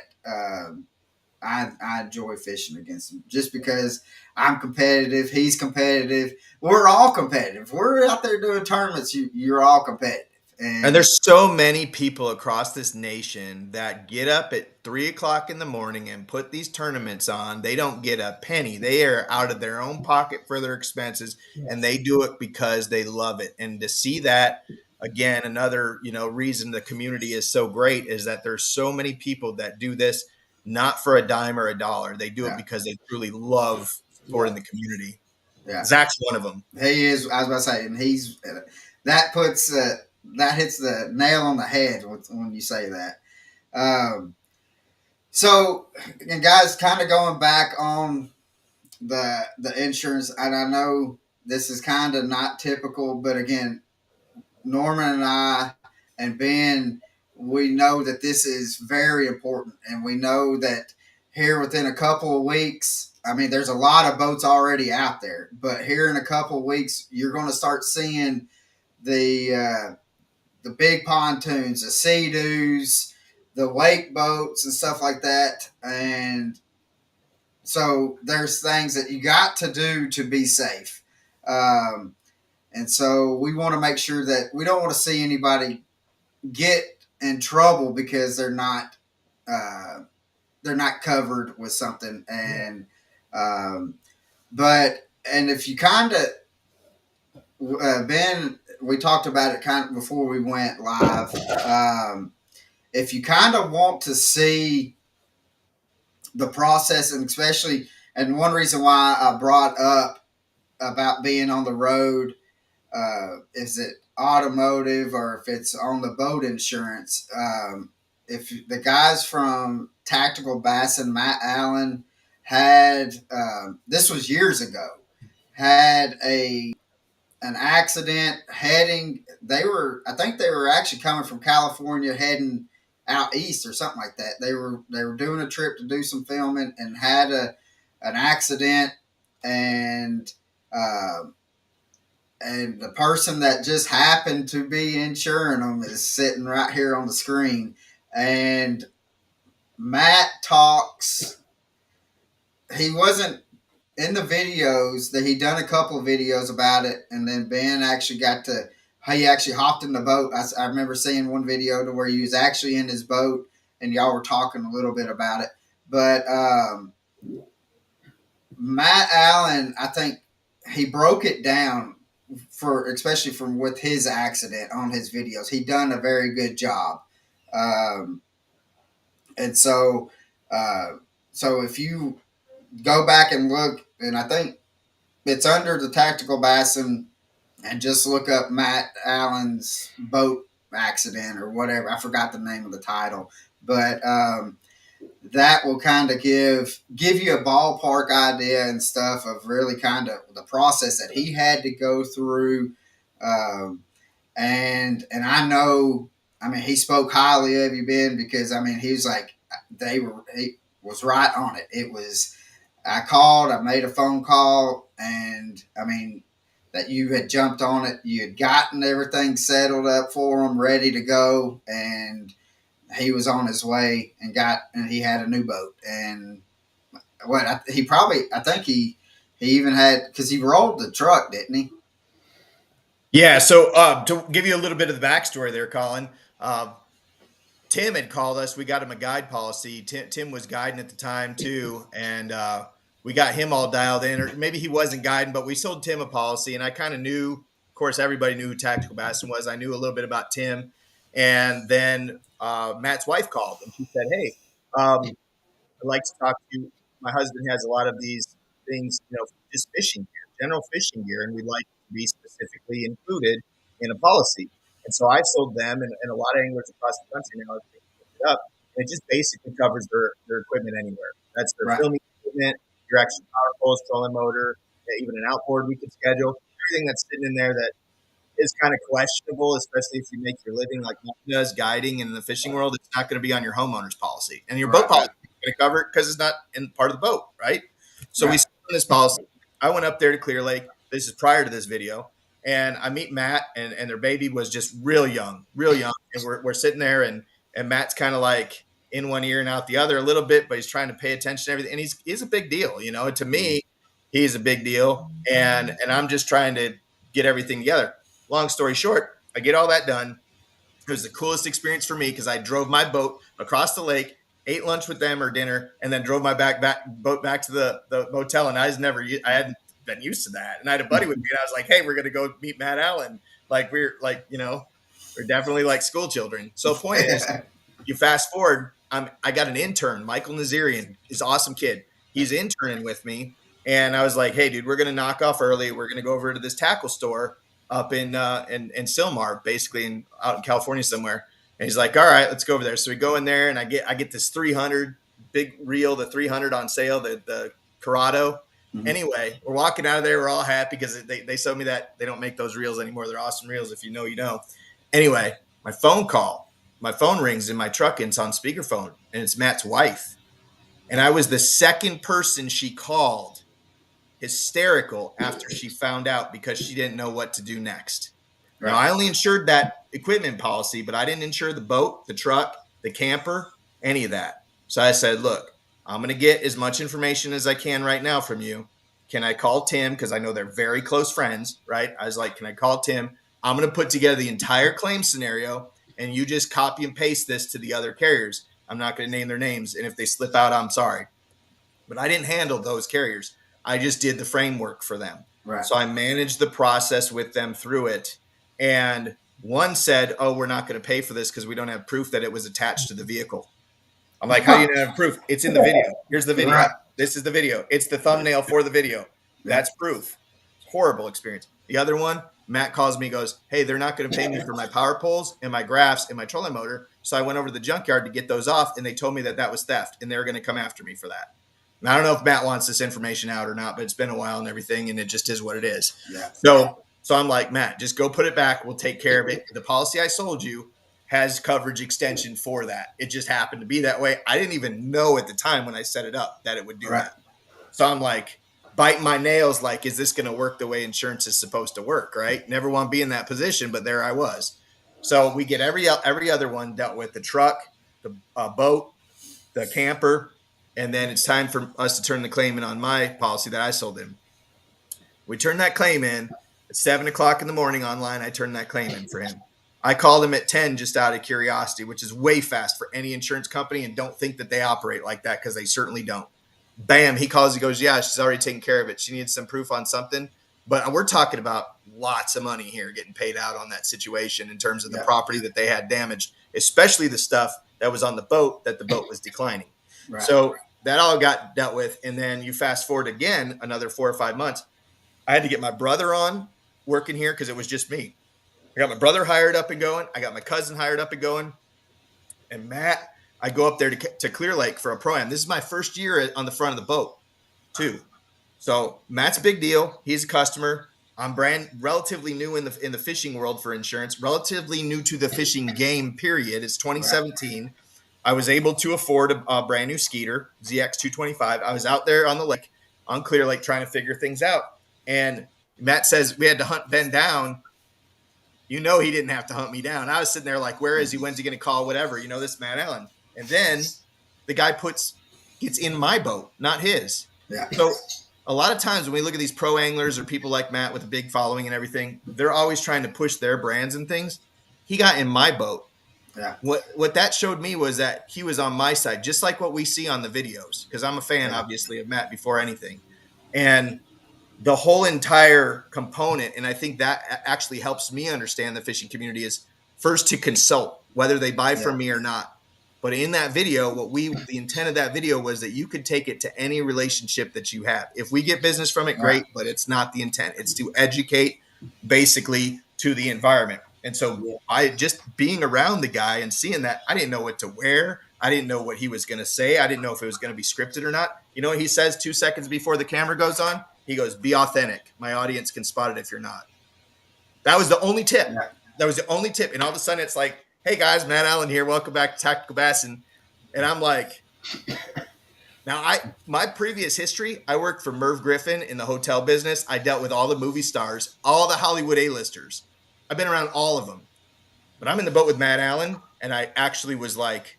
I enjoy fishing against him just because I'm competitive. He's competitive. We're all competitive. We're out there doing tournaments. You're all competitive. And there's so many people across this nation that get up at 3:00 in the morning and put these tournaments on. They don't get a penny. They are out of their own pocket for their expenses, and they do it because they love it. And to see that, again, another reason the community is so great is that there's so many people that do this not for a dime or a dollar. They do it because they truly love supporting the community. Yeah. Zach's one of them. He is. I was about to say, and he's that hits the nail on the head when you say that. So, and guys, kind of going back on the insurance, and I know this is kind of not typical, but again, Norman and I and Ben, we know that this is very important, and we know that here within a couple of weeks, I mean, there's a lot of boats already out there, but here in a couple of weeks, you're going to start seeing the big pontoons, the Sea-Doos, the wake boats and stuff like that. And so there's things that you got to do to be safe. And so we want to make sure that we don't want to see anybody get in trouble because they're not covered with something. And, and if you kind of, Ben, we talked about it kind of before we went live. If you kind of want to see the process, and especially, and one reason why I brought up about being on the road, is it automotive or if it's on the boat insurance? If the guys from Tactical Bass and Matt Allen had, this was years ago, had an accident heading. I think they were actually coming from California heading out east or something like that. They were doing a trip to do some filming and had an accident, and the person that just happened to be insuring them is sitting right here on the screen. And Matt talks. He wasn't in the videos that he'd done a couple of videos about it, and then Ben actually he actually hopped in the boat. I remember seeing one video to where he was actually in his boat and y'all were talking a little bit about it. But Matt Allen, I think he broke it down especially from with his accident on his videos. He done a very good job. And so if you go back and look, and I think it's under the Tactical Bassin, and just look up Matt Allen's boat accident or whatever. I forgot the name of the title, but that will kind of give you a ballpark idea and stuff of really kind of the process that he had to go through. And I know, I mean, he spoke highly of you, Ben, because I mean, he was like, he was right on it. It was, I called, I made a phone call, and I mean, that you had jumped on it, you had gotten everything settled up for him, ready to go, and he was on his way and he had a new boat. And I think he even had, because he rolled the truck, didn't he? Yeah. So to give you a little bit of the backstory there, Colin, Tim had called us. We got him a guide policy. Tim was guiding at the time too. And we got him all dialed in, or maybe he wasn't guiding, but we sold Tim a policy. And I kind of knew, of course, everybody knew who Tactical Bassin was. I knew a little bit about Tim. And then Matt's wife called and she said, "Hey, I'd like to talk to you. My husband has a lot of these things, just fishing gear, general fishing gear, and we'd like to be specifically included in a policy." And so I've sold them, and a lot of anglers across the country now have picked it up. And it just basically covers their equipment anywhere. That's their filming equipment, your extra power poles, trolling motor, even an outboard we could schedule. Everything that's sitting in there that is kind of questionable, especially if you make your living like Mike does guiding in the fishing world. It's not going to be on your homeowner's policy, and your boat policy is going to cover it because it's not in part of the boat, right? So we started this policy. I went up there to Clear Lake. This is prior to this video, and I meet Matt, and their baby was just real young, and we're sitting there, and Matt's kind of like in one ear and out the other a little bit, but he's trying to pay attention to everything, and he's a big deal, to me, he's a big deal, and I'm just trying to get everything together. Long story short, I get all that done. It was the coolest experience for me because I drove my boat across the lake, ate lunch with them or dinner, and then drove my boat back to the motel. And I hadn't been used to that. And I had a buddy with me, and I was like, "Hey, we're going to go meet Matt Allen." Like we're definitely like school children. So the point is, you fast forward, I got an intern, Michael Nazarian. He's an awesome kid. He's interning with me. And I was like, "Hey, dude, we're going to knock off early. We're going to go over to this tackle store up in Sylmar, basically out in California somewhere." And he's like, "All right, let's go over there." So we go in there, and I get this 300 big reel, the 300 on sale, the Corrado. Mm-hmm. Anyway, we're walking out of there. We're all happy because they showed me that they don't make those reels anymore. They're awesome reels. If you know, you know. Anyway, my phone rings in my truck, and it's on speakerphone, and it's Matt's wife. And I was the second person she called, hysterical, after she found out because she didn't know what to do next. Right. Now, I only insured that equipment policy, but I didn't insure the boat, the truck, the camper, any of that. So I said, "Look, I'm going to get as much information as I can right now from you. Can I call Tim?" Because I know they're very close friends, right? I was like, "Can I call Tim? I'm going to put together the entire claim scenario, and you just copy and paste this to the other carriers. I'm not going to name their names, and if they slip out, I'm sorry." But I didn't handle those carriers. I just did the framework for them. Right. So I managed the process with them through it. And one said, "Oh, we're not going to pay for this because we don't have proof that it was attached to the vehicle." I'm like, "How do you not have proof? It's in the video. Here's the video. Right. This is the video. It's the thumbnail for the video. That's proof." Horrible experience. The other one, Matt calls me, goes, "Hey, they're not going to pay me for my power poles and my graphs and my trolling motor." So I went over to the junkyard to get those off, and they told me that was theft, and they were going to come after me for that. And I don't know if Matt wants this information out or not, but it's been a while and everything, and it just is what it is. Yeah. So I'm like, "Matt, just go put it back. We'll take care of it. The policy I sold you has coverage extension for that. It just happened to be that way." I didn't even know at the time when I set it up that it would do that. So I'm like biting my nails, like, is this going to work the way insurance is supposed to work, right? Never want to be in that position, but there I was. So we get every other one dealt with: the truck, the boat, the camper. And then it's time for us to turn the claim in on my policy that I sold him. We turned that claim in at 7:00 in the morning online. I turned that claim in for him. I called him at 10 just out of curiosity, which is way fast for any insurance company, and don't think that they operate like that because they certainly don't. Bam, he calls, he goes, "Yeah, she's already taken care of it. She needs some proof on something." But we're talking about lots of money here getting paid out on that situation in terms of the property that they had damaged, especially the stuff that was on the boat that the boat was declining. Right. So that all got dealt with. And then you fast forward again another 4 or 5 months. I had to get my brother on working here because it was just me. I got my brother hired up and going. I got my cousin hired up and going. And Matt, I go up there to Clear Lake for a pro-am. This is my first year on the front of the boat, too. So Matt's a big deal. He's a customer. I'm relatively new in the fishing world for insurance, relatively new to the fishing game, period. It's 2017. I was able to afford a brand new Skeeter, ZX225. I was out there on the lake, on Clear Lake, trying to figure things out. And Matt says we had to hunt Ben down. He didn't have to hunt me down. I was sitting there like, where is he? When's he going to call? Whatever. This Matt Allen. And then the guy gets in my boat, not his. Yeah. So a lot of times when we look at these pro anglers or people like Matt with a big following and everything, they're always trying to push their brands and things. He got in my boat. Yeah. What that showed me was that he was on my side, just like what we see on the videos, because I'm a fan, obviously, of Matt before anything. And the whole entire component, and I think that actually helps me understand the fishing community, is first to consult, whether they buy from me or not. But in that video, the intent of that video was that you could take it to any relationship that you have. If we get business from it, great, but it's not the intent. It's to educate basically to the environment. And so I just being around the guy and seeing that, I didn't know what to wear. I didn't know what he was going to say. I didn't know if it was going to be scripted or not. You know what he says 2 seconds before the camera goes on? He goes, be authentic. My audience can spot it if you're not. That was the only tip. Yeah. That was the only tip. And all of a sudden it's like, hey guys, Matt Allen here. Welcome back to Tactical Bassin. And I'm like, now my previous history, I worked for Merv Griffin in the hotel business. I dealt with all the movie stars, all the Hollywood A-listers. I've been around all of them. But I'm in the boat with Matt Allen, and I actually was like,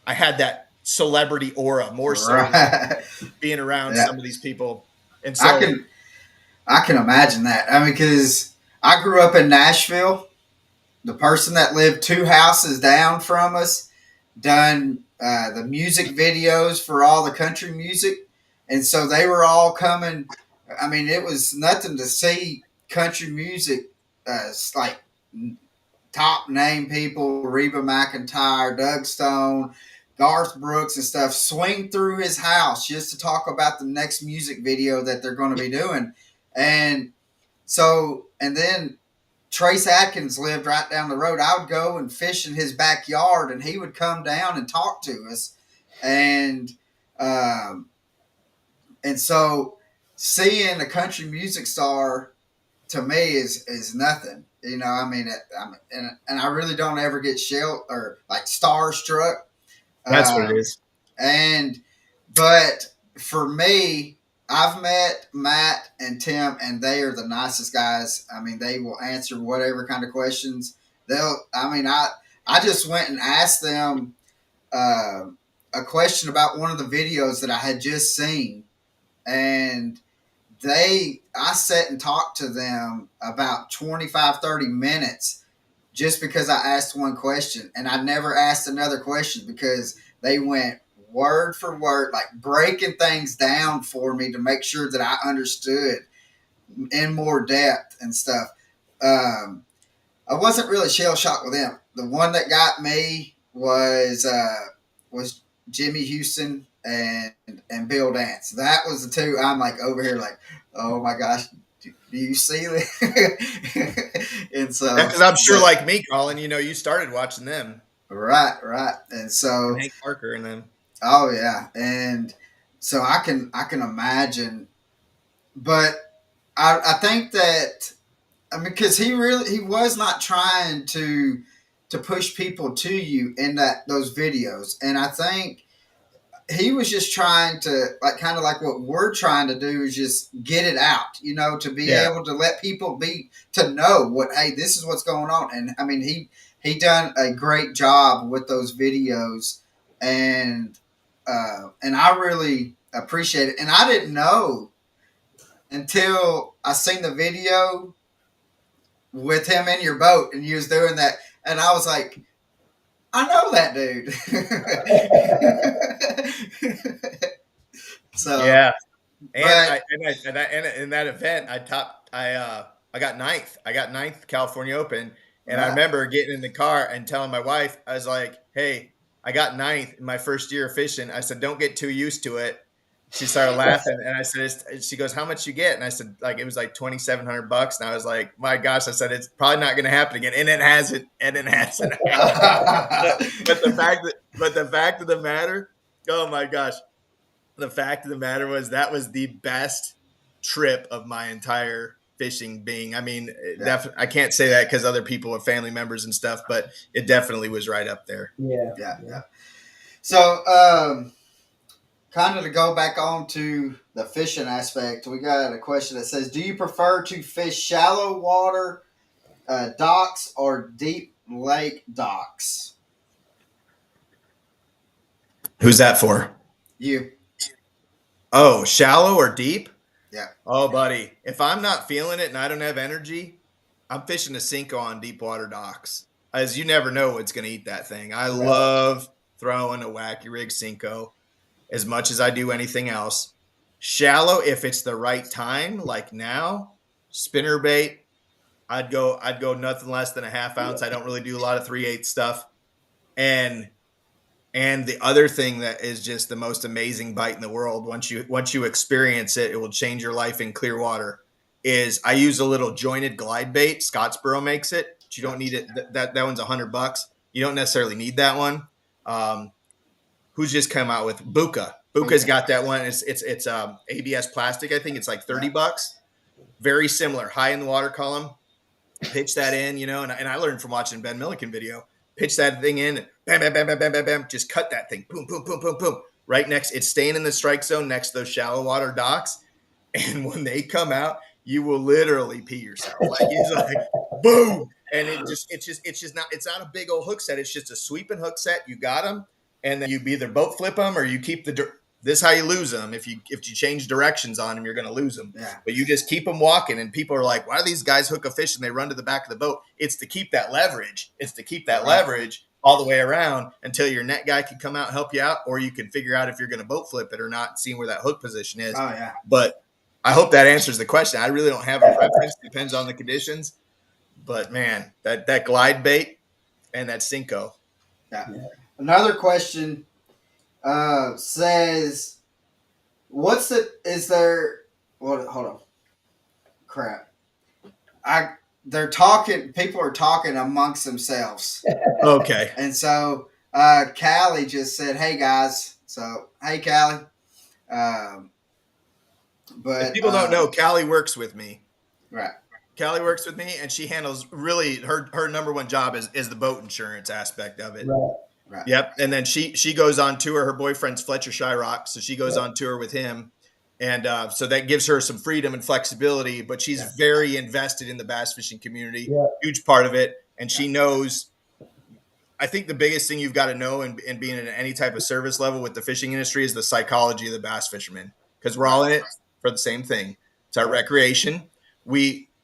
I had that celebrity aura more so than being around some of these people. And so I can imagine that. I mean, because I grew up in Nashville. The person that lived 2 houses down from us done the music videos for all the country music. And so they were all coming. I mean, it was nothing to see country music like top name people, Reba McEntire, Doug Stone, Garth Brooks and stuff, swing through his house just to talk about the next music video that they're going to be doing. And so, and then Trace Adkins lived right down the road. I would go and fish in his backyard, and he would come down and talk to us. And so seeing a country music star to me is nothing. I mean, and I really don't ever get or like starstruck. That's what it is. But for me, I've met Matt and Tim, and they are the nicest guys. I mean, they will answer whatever kind of questions. I just went and asked them a question about one of the videos that I had just seen, and I sat and talked to them about 25, 30 minutes just because I asked one question, and I never asked another question because they went word for word, like breaking things down for me to make sure that I understood in more depth and stuff. I wasn't really shell shocked with them. The one that got me was Jimmy Houston and Bill Dance. That was the two. I'm like over here like, oh my gosh, do you see that? And so, because I'm sure, like me, Colin, you started watching them, right, and so Hank Parker and them. Oh yeah, and so I can imagine, but I think that because he was not trying to push people to you in those videos, and I think he was just trying to kind of like what we're trying to do is just get it out, to be able to let people to know hey, this is what's going on, and I mean he done a great job with those videos, and I really appreciate it. And I didn't know until I seen the video with him in your boat and you was doing that. And I was like, I know that dude. So yeah. And in that event, I got ninth. I got ninth California Open. And I remember getting in the car and telling my wife, I was like, hey, I got ninth in my first year of fishing. I said, don't get too used to it. she started laughing, and I said, she goes, how much you get? And I said, like, it was like $2,700. And I was like, my gosh, I said, it's probably not going to happen again. And it hasn't. But the fact of the matter, oh my gosh. The fact of the matter was that was the best trip of my entire fishing being. I mean, I can't say that because other people are family members and stuff, but it definitely was right up there. Yeah. So, kind of to go back on to the fishing aspect, we got a question that says, do you prefer to fish shallow water docks or deep lake docks? Who's that for? You. Oh, shallow or deep? Yeah. Oh, buddy, if I'm not feeling it and I don't have energy, I'm fishing a Senko on deep water docks. As you never know what's going to eat that thing. I love throwing a wacky rig Senko as much as I do anything else. Shallow, if it's the right time, like now, spinner bait, I'd go nothing less than a half ounce. I don't really do a lot of 3/8 stuff. And the other thing that is just the most amazing bite in the world, once you experience it, it will change your life in clear water, is I use a little jointed glide bait. Scottsboro makes it, but you don't need it. That one's $100. You don't necessarily need that one. Who's just come out with Buka? Buka's got that one. It's ABS plastic. I think it's like $30. Very similar. High in the water column. Pitch that in, and I learned from watching Ben Milliken video. Pitch that thing in, bam, bam, bam, bam, bam, bam, bam. Just cut that thing. Boom, boom, boom, boom, boom. Right next. It's staying in the strike zone next to those shallow water docks. And when they come out, you will literally pee yourself. Like it's like boom. And it's not a big old hook set. It's just a sweeping hook set. You got them. And then you either boat flip them or you keep this is how you lose them. If you change directions on them, you're going to lose them. Yeah. But you just keep them walking, and people are like, why do these guys hook a fish and they run to the back of the boat? It's to keep that leverage. It's to keep that leverage all the way around until your net guy can come out and help you out, or you can figure out if you're going to boat flip it or not, seeing where that hook position is. Oh, yeah. But I hope that answers the question. I really don't have a preference. Depends on the conditions. But, man, that glide bait and that Senko. Yeah. Another question says, hold on. Crap. People are talking amongst themselves. Okay. And so Callie just said, hey guys. So, hey Callie. But if people don't know, Callie works with me. Right. Callie works with me, and she handles really her number one job is the boat insurance aspect of it. Right. Yep. And then she goes on tour. Her boyfriend's Fletcher Shyrock, so she goes on tour with him. And so that gives her some freedom and flexibility, but she's very invested in the bass fishing community, huge part of it. And she knows, I think the biggest thing you've got to know in being in any type of service level with the fishing industry is the psychology of the bass fisherman, because we're all in it for the same thing. It's our recreation.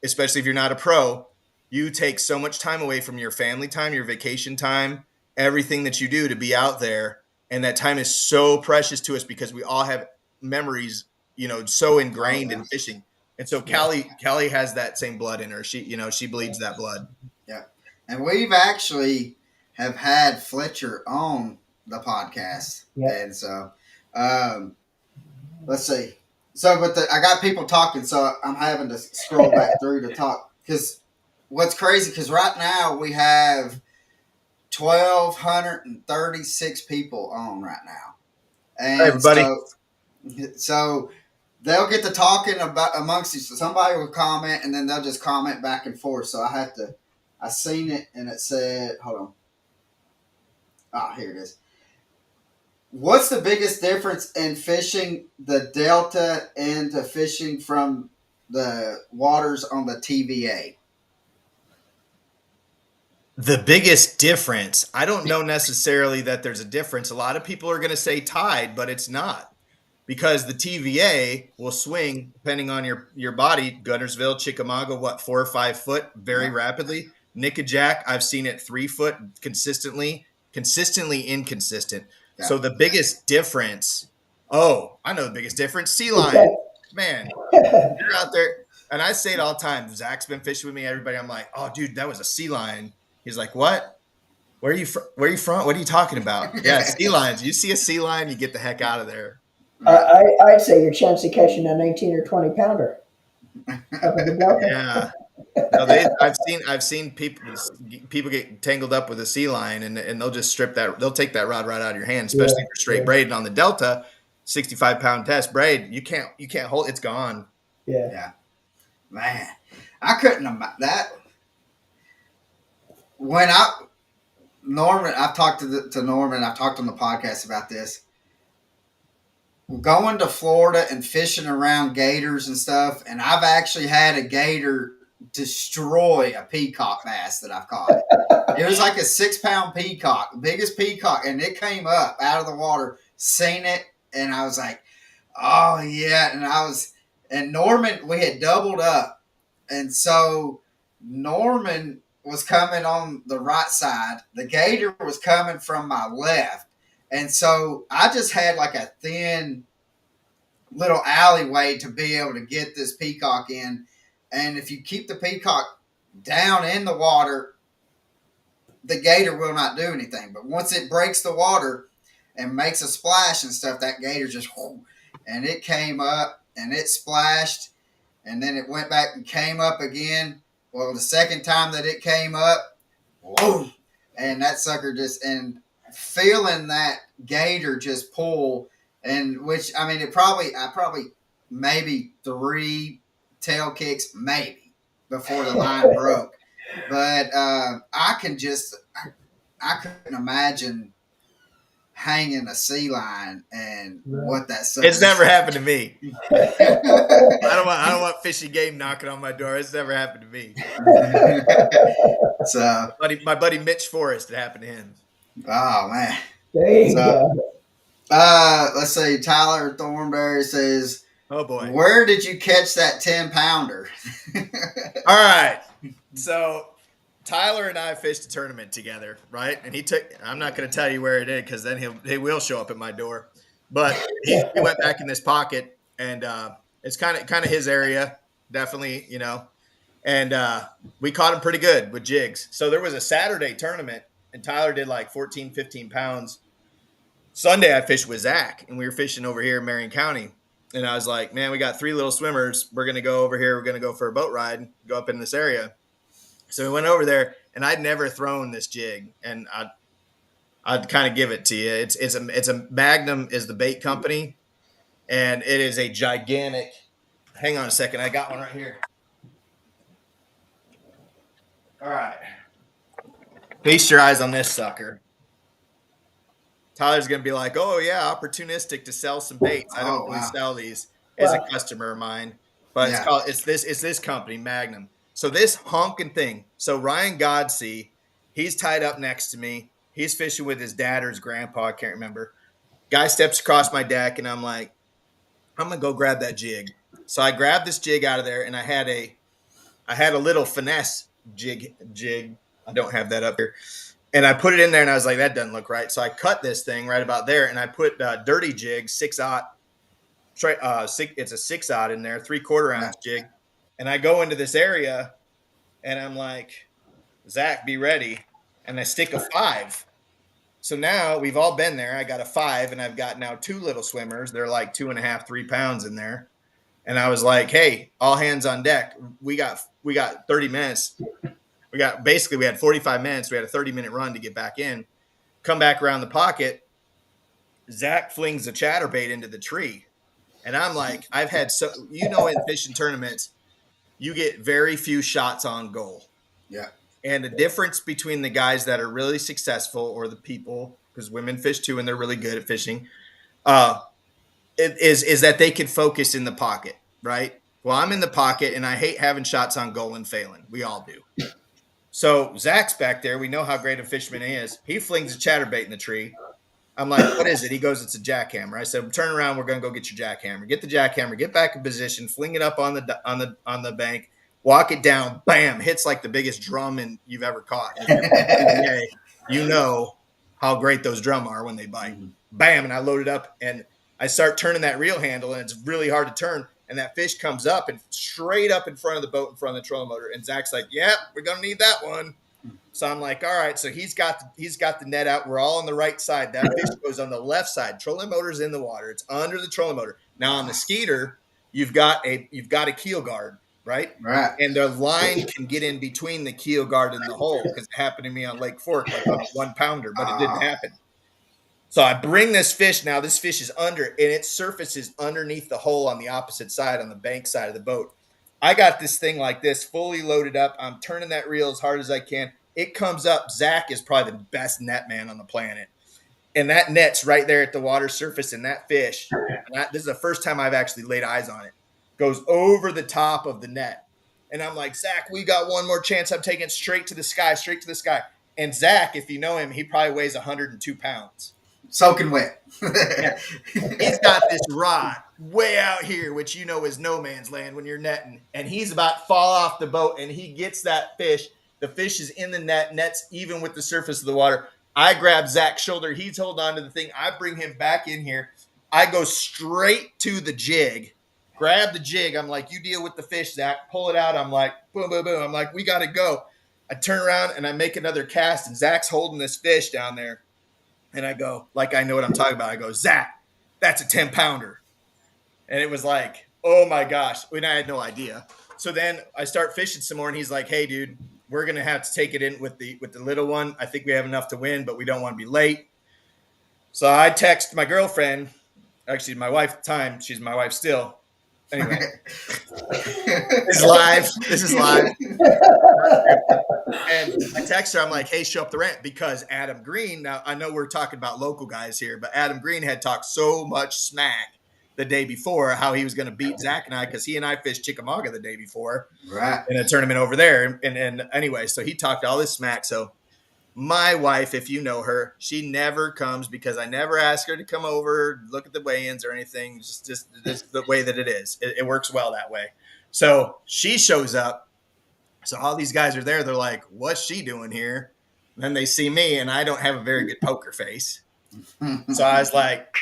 Especially if you're not a pro, you take so much time away from your family time, your vacation time, everything that you do to be out there. And that time is so precious to us because we all have memories, so ingrained in fishing. And so Callie has that same blood in her. She bleeds that blood. Yeah. And we've actually have had Fletcher on the podcast. Yeah. And so, let's see. So, but I got people talking, so I'm having to scroll back through to talk. Because what's crazy, because right now we have 1,236 people on right now. And hey, everybody. So they'll get to talking about amongst each. Somebody will comment, and then they'll just comment back and forth. So I seen it, and it said, hold on. Ah, here it is. What's the biggest difference in fishing the Delta and to fishing from the waters on the TVA? The biggest difference, I don't know necessarily that there's a difference. A lot of people are going to say tide, but it's not, because the TVA will swing depending on your body. Guntersville, Chickamauga, 4 or 5 foot very rapidly. Nickajack, I've seen it 3 foot consistently inconsistent. Yeah. So the biggest difference, I know the biggest difference, sea lion. Man, you're out there. And I say it all the time. Zach's been fishing with me, everybody. I'm like, oh, dude, that was a sea lion. He's like, what? Where are you from? What are you talking about? Yeah, sea lions. You see a sea lion, you get the heck out of there. I'd say your chance of catching a 19 or 20 pounder. Yeah. No, I've seen people get tangled up with a sea lion, and they'll just they'll take that rod right out of your hand, especially for straight braid. And on the Delta, 65-pound test braid, you can't hold, it's gone. Yeah. Man, I couldn't imagine that. When Norman, I've talked to Norman, I've talked on the podcast about this. Going to Florida and fishing around gators and stuff, and I've actually had a gator destroy a peacock bass that I've caught. It was like a 6-pound peacock, the biggest peacock, and it came up out of the water, seen it, and I was like, oh yeah. And Norman, we had doubled up. And so Norman was coming on the right side. The gator was coming from my left. And so I just had like a thin little alleyway to be able to get this peacock in. And if you keep the peacock down in the water, the gator will not do anything. But once it breaks the water and makes a splash and stuff, that gator just, and it came up and it splashed. And then it went back and came up again. Well, the second time that it came up, whoa, and that sucker just, and feeling that gator just pull, and which, I mean, I probably maybe 3 tail kicks, maybe, before the line broke. But I couldn't imagine hanging a sea lion and what that sucker. It's never happened to me. I don't want fishy game knocking on my door. It's never happened to me. So my buddy Mitch Forrest, it happened to him. Oh man. There you go. Let's see. Tyler Thornberry says, "Oh boy, where did you catch that 10-pounder?" All right. So Tyler and I fished a tournament together, right? And I'm not going to tell you where it is because then he will show up at my door. But he went back in this pocket, and it's kind of his area, definitely, you know. And we caught him pretty good with jigs. So there was a Saturday tournament, and Tyler did like 14, 15 pounds. Sunday I fished with Zach, and we were fishing over here in Marion County. And I was like, man, we got 3 little swimmers. We're going to go over here. We're going to go for a boat ride, go up in this area. So we went over there, and I'd never thrown this jig, and I'd kind of give it to you. It's a Magnum is the bait company, and it is a gigantic. Hang on a second, I got one right here. All right, feast your eyes on this sucker. Tyler's gonna be like, "Oh yeah, opportunistic to sell some baits. I don't really sell these." As a customer of mine, but it's this company Magnum. So this honking thing. So Ryan Godsey, he's tied up next to me. He's fishing with his dad or his grandpa. I can't remember. Guy steps across my deck, and I'm like, I'm gonna go grab that jig. So I grabbed this jig out of there, and I had a little finesse jig. I don't have that up here. And I put it in there, and I was like, that doesn't look right. So I cut this thing right about there, and I put Dirty Jig 6/0. It's a 6/0 in there, 3/4 ounce jig. And I go into this area, and I'm like, Zach, be ready. And I stick a 5. So now we've all been there. I got a 5, and I've got now 2 little swimmers. They're like 2.5, 3 pounds in there. And I was like, hey, all hands on deck. We got 30 minutes. We had 45 minutes. We had a 30-minute run to get back in. Come back around the pocket. Zach flings a chatterbait into the tree. And I'm like, in fishing tournaments, you get very few shots on goal. Yeah. And the difference between the guys that are really successful or the people, because women fish too and they're really good at fishing, is that they can focus in the pocket, right? Well, I'm in the pocket and I hate having shots on goal and failing. We all do. So Zach's back there. We know how great a fisherman he is. He flings a chatterbait in the tree. I'm like, what is it? He goes, it's a jackhammer. I said, turn around. We're going to go get your jackhammer. Get the jackhammer. Get back in position. Fling it up on the bank. Walk it down. Bam! Hits like the biggest drum you've ever caught. You know how great those drum are when they bite. Mm-hmm. Bam! And I load it up and I start turning that reel handle, and it's really hard to turn. And that fish comes up and straight up in front of the boat, in front of the trolling motor. And Zach's like, "Yep, we're gonna need that one." So I'm like, all right, so he's got the net out. We're all on the right side. That fish goes on the left side. Trolling motor's in the water. It's under the trolling motor. Now on the Skeeter, you've got a keel guard, right? Right. And the line can get in between the keel guard and the hole, because it happened to me on Lake Fork, like on a 1 pounder, but it didn't happen. So I bring this fish. Now this fish is under, and it surfaces underneath the hole on the opposite side, on the bank side of the boat. I got this thing like this, fully loaded up. I'm turning that reel as hard as I can. It comes up. Zach is probably the best net man on the planet. And that net's right there at the water surface, and that fish, this is the first time I've actually laid eyes on it, goes over the top of the net. And I'm like, Zach, we got one more chance. I'm taking it straight to the sky. And Zach, if you know him, he probably weighs 102 pounds. Soaking wet. Yeah. He's got this rod way out here, which you know is no man's land when you're netting. And he's about to fall off the boat, and he gets that fish. The fish is in the net. Net's even with the surface of the water. I grab Zach's shoulder. He's holding on to the thing. I bring him back in here. I go straight to the jig, grab the jig. I'm like, you deal with the fish, Zach. Pull it out. I'm like, boom, boom, boom. I'm like, we got to go. I turn around and I make another cast, and Zach's holding this fish down there. And I go, like, I know what I'm talking about. I go, Zach, that's a 10-pounder. And it was like, oh, my gosh. And I had no idea. So then I start fishing some more, and he's like, hey, dude, we're going to have to take it in with the little one. I think we have enough to win, but we don't want to be late. So I text my girlfriend, actually my wife at the time. She's my wife still. Anyway, this is live. And I text her, I'm like, hey, show up the ramp, because Adam Green, now I know we're talking about local guys here, but Adam Green had talked so much smack the day before, how he was going to beat Zach and I, because he and I fished Chickamauga the day before, right, in a tournament over there. And anyway, so he talked all this smack. So my wife, if you know her, she never comes, because I never ask her to come over, look at the weigh-ins or anything. Just the way that it is. It works well that way. So she shows up. So all these guys are there. They're like, what's she doing here? And then they see me, and I don't have a very good poker face. So I was like,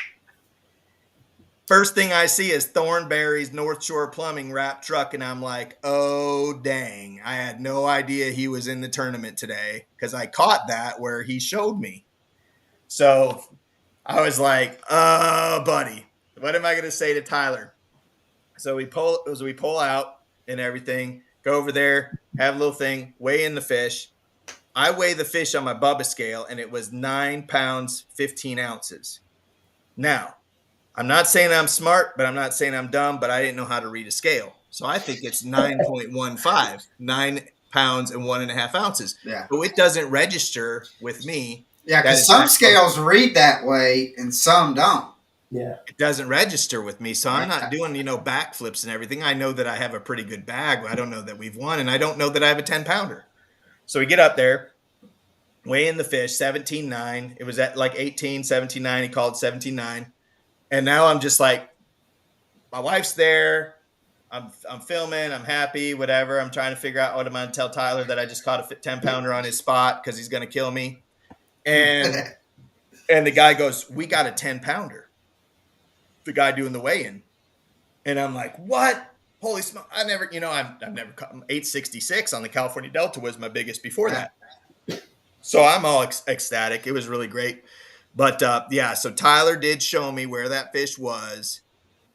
first thing I see is Thornberry's North Shore Plumbing wrap truck, and I'm like, oh, dang. I had no idea he was in the tournament today, because I caught that where he showed me. So I was like, oh, buddy, what am I going to say to Tyler? So we pull out and everything, go over there, have a little thing, weigh in the fish. I weigh the fish on my Bubba scale, and it was 9 pounds, 15 ounces. Now, I'm not saying I'm smart, but I'm not saying I'm dumb, but I didn't know how to read a scale. So I think it's 9.15, 9 pounds and 1.5 ounces. Yeah. So it doesn't register with me. Yeah, because some scales read that way and some don't. Yeah. It doesn't register with me. So I'm not doing, backflips and everything. I know that I have a pretty good bag. I don't know that we've won, and I don't know that I have a 10-pounder. So we get up there, weigh in the fish, 17.9. It was at like 18, 17.9. He called 17.9. And now I'm just like, my wife's there. I'm filming. I'm happy, whatever. I'm trying to figure out what I'm going to tell Tyler, that I just caught a 10-pounder on his spot because he's going to kill me. And the guy goes, we got a 10-pounder. The guy doing the weigh-in. And I'm like, what? Holy smoke. I've never caught 866 on the California Delta was my biggest before that. So I'm all ecstatic. It was really great. But so Tyler did show me where that fish was.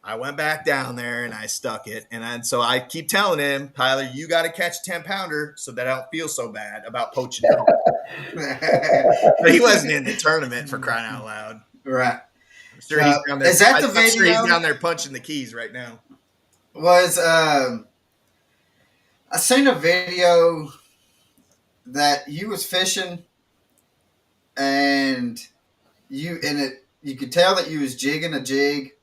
I went back down there and I stuck it. So I keep telling him, Tyler, you got to catch a 10-pounder so that I don't feel so bad about poaching it. But he wasn't in the tournament, for crying out loud. Right. Sure he's down there. Is that the video? Sure he's down there punching the keys right now. I seen a video that you was fishing, and you could tell that you was jigging a jig,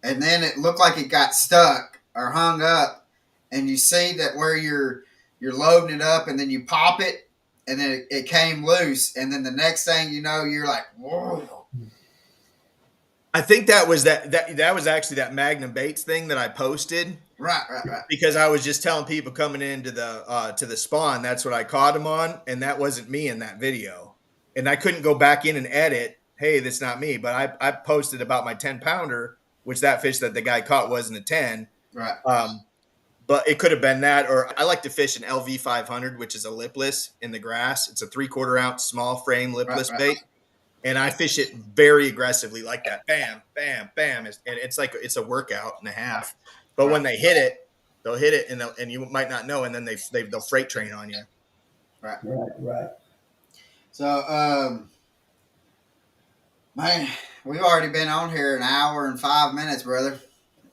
and then it looked like it got stuck or hung up, and you see that where you're loading it up, and then you pop it, and then it came loose, and then the next thing you know, you're like, whoa. I think that was that was actually that Magnum Baits thing that I posted. Right. Because I was just telling people coming into the spawn, that's what I caught him on, and that wasn't me in that video. And I couldn't go back in and edit, hey, that's not me. But I posted about my 10-pounder, which that fish that the guy caught wasn't a 10. Right. But it could have been that, or I like to fish an LV 500, which is a lipless in the grass. It's a 3/4 ounce small frame lipless bait. And I fish it very aggressively like that. Bam, bam, bam. And it's like, it's a workout and a half. But when they hit it, they'll hit it and you might not know. And then they'll freight train on you. Right. So, man, we've already been on here an hour and 5 minutes, brother.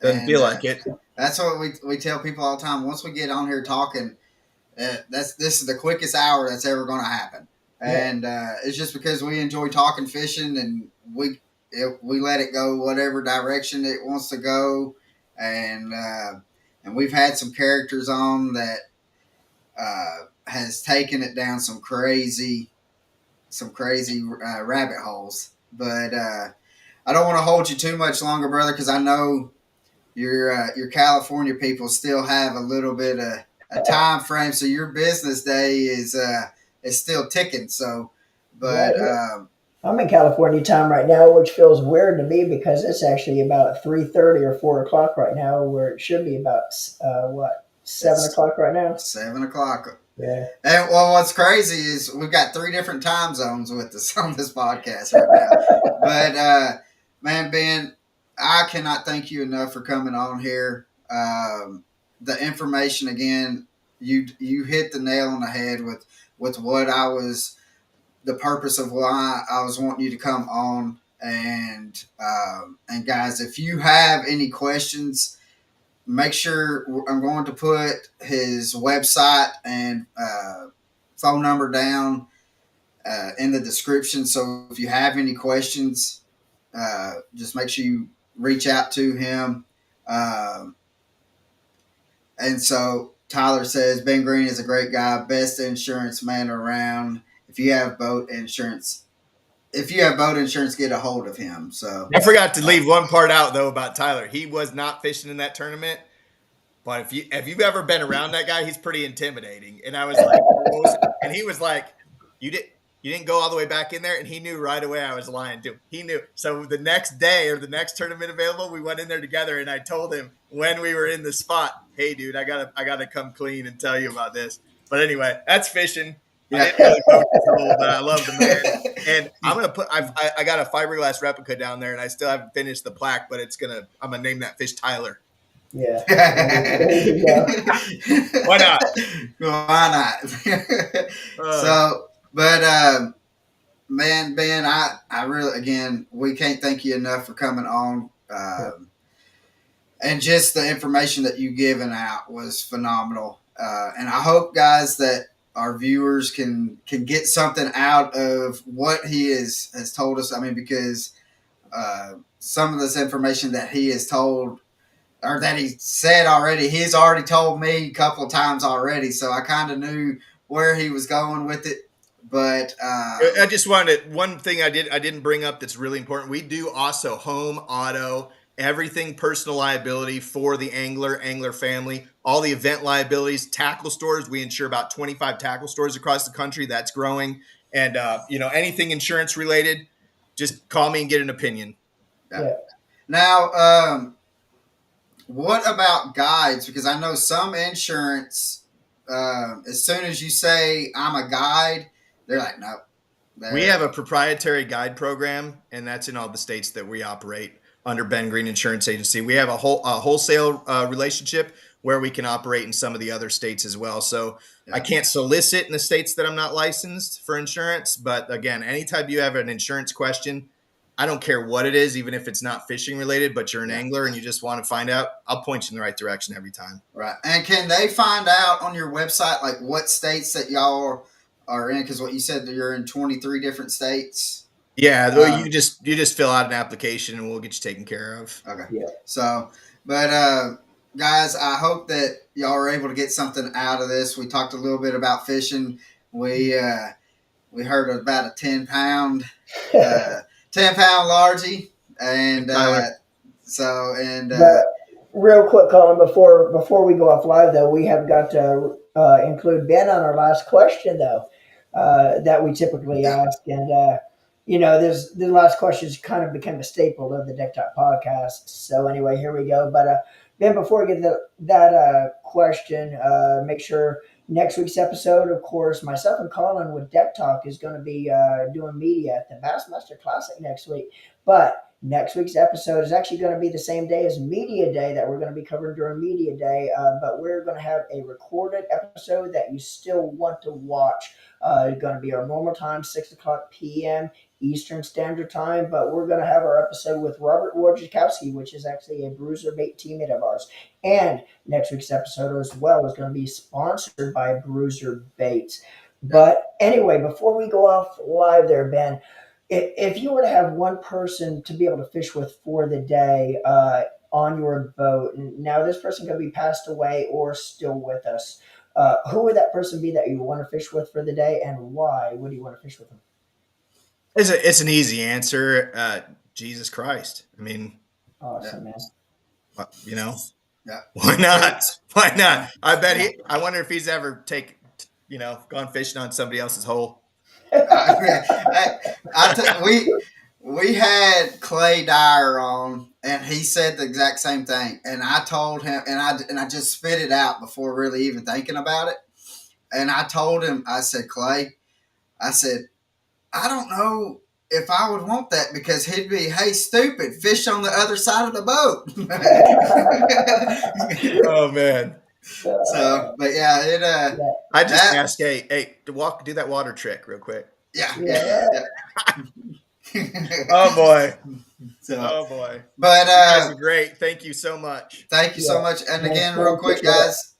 Doesn't feel like it. That's what we tell people all the time. Once we get on here talking, this is the quickest hour that's ever going to happen. And it's just because we enjoy talking fishing, and we let it go whatever direction it wants to go, and we've had some characters on that has taken it down some crazy rabbit holes. But I don't want to hold you too much longer, brother, because I know your California people still have a little bit of a time frame, so your business day is still ticking. So, but I'm in California time right now, which feels weird to me because it's actually about 3:30 or 4 o'clock right now, where it should be about 7 o'clock right now. 7 o'clock. Yeah. And what's crazy is we've got 3 different time zones with us on this podcast right now. But man, Ben, I cannot thank you enough for coming on here. The information, again, you hit the nail on the head with what the purpose of why I was wanting you to come on. And guys, if you have any questions, make sure I'm going to put his website and phone number down in the description. So if you have any questions, just make sure you reach out to him. And so Tyler says, Ben Green is a great guy, best insurance man around. If you have boat insurance, get a hold of him. So I forgot to leave one part out though about Tyler. He was not fishing in that tournament, but if you've ever been around that guy, he's pretty intimidating. And I was like, and he was like, you didn't go all the way back in there, and he knew right away I was lying too. He knew. So the next day or the next tournament available, we went in there together, and I told him when we were in the spot, "Hey, dude, I gotta come clean and tell you about this." But anyway, that's fishing. I didn't really coach his role, but I love the man. And I'm gonna put. I got a fiberglass replica down there, and I still haven't finished the plaque, but I'm gonna name that fish Tyler. Yeah. Why not? Why not? So, but man, Ben, I really, again, we can't thank you enough for coming on. And just the information that you given out was phenomenal. And I hope, guys, that our viewers can get something out of what he has told us. I mean, because some of this information that he has told, or that he said already, he's already told me a couple of times already. So I kind of knew where he was going with it. But I just wanted one thing I didn't bring up that's really important. We do also home, auto, everything personal liability for the angler family, all the event liabilities, tackle stores. We insure about 25 tackle stores across the country. That's growing. And, anything insurance related, just call me and get an opinion. Yeah. Now, what about guides? Because I know some insurance, as soon as you say I'm a guide, they're like, no. We have a proprietary guide program, and that's in all the states that we operate under Ben Green Insurance Agency. We have a wholesale relationship where we can operate in some of the other states as well. So I can't solicit in the states that I'm not licensed for insurance. But again, anytime you have an insurance question, I don't care what it is, even if it's not fishing related, but you're an angler and you just want to find out, I'll point you in the right direction every time. Right. And can they find out on your website, like what states that y'all are in? Because what you said, that you're in 23 different states. Yeah, you just fill out an application and we'll get you taken care of. Okay. Yeah. So, but guys, I hope that y'all are able to get something out of this. We talked a little bit about fishing. We heard about a 10-pound largie, and real quick, Colin, before we go off live, though, we have got to include Ben on our last question, though, that we typically ask, and the last questions kind of became a staple of the Deck Talk podcast. So anyway, here we go. But Ben, before we get to that question, make sure next week's episode, of course, myself and Colin with Deck Talk is going to be doing media at the Bassmaster Classic next week. But next week's episode is actually going to be the same day as Media Day that we're going to be covering during Media Day. But we're going to have a recorded episode that you still want to watch. It's going to be our normal time, 6 o'clock p.m. Eastern Standard Time, but we're going to have our episode with Robert Wojciechowski, which is actually a bruiser bait teammate of ours. And next week's episode as well is going to be sponsored by Bruiser Baits. But anyway, before we go off live there, Ben, if you were to have one person to be able to fish with for the day on your boat, now this person could be passed away or still with us, who would that person be that you want to fish with for the day, and why would you want to fish with them? It's an easy answer. Jesus Christ. I mean, awesome, man. Yeah. Why not? Why not? I wonder if he's ever gone fishing on somebody else's hole. We had Clay Dyer on, and he said the exact same thing. And I told him, and I just spit it out before really even thinking about it. And I told him, I said, Clay, I said, I don't know if I would want that, because he'd be, hey, stupid, fish on the other side of the boat. Oh, man. So, but yeah, I just asked, hey, do that water trick real quick. Yeah. Oh boy. But you guys are great. Thank you so much. Thank you so much. And again, real quick, guys,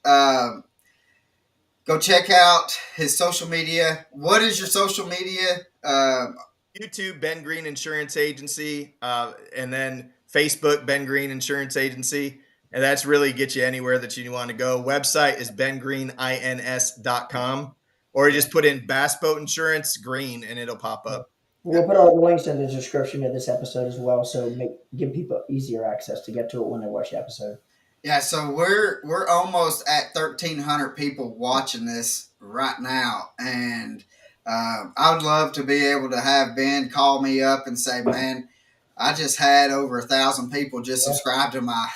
go check out his social media. What is your social media? YouTube, Ben Green Insurance Agency, and then Facebook, Ben Green Insurance Agency. And that's really get you anywhere that you want to go. Website is bengreenins.com, or you just put in Bass Boat Insurance Green and it'll pop up. We'll put all the links in the description of this episode as well, so give people easier access to get to it when they watch the episode. Yeah, so we're almost at 1,300 people watching this right now, and I would love to be able to have Ben call me up and say, man, I just had over 1,000 people just subscribe to my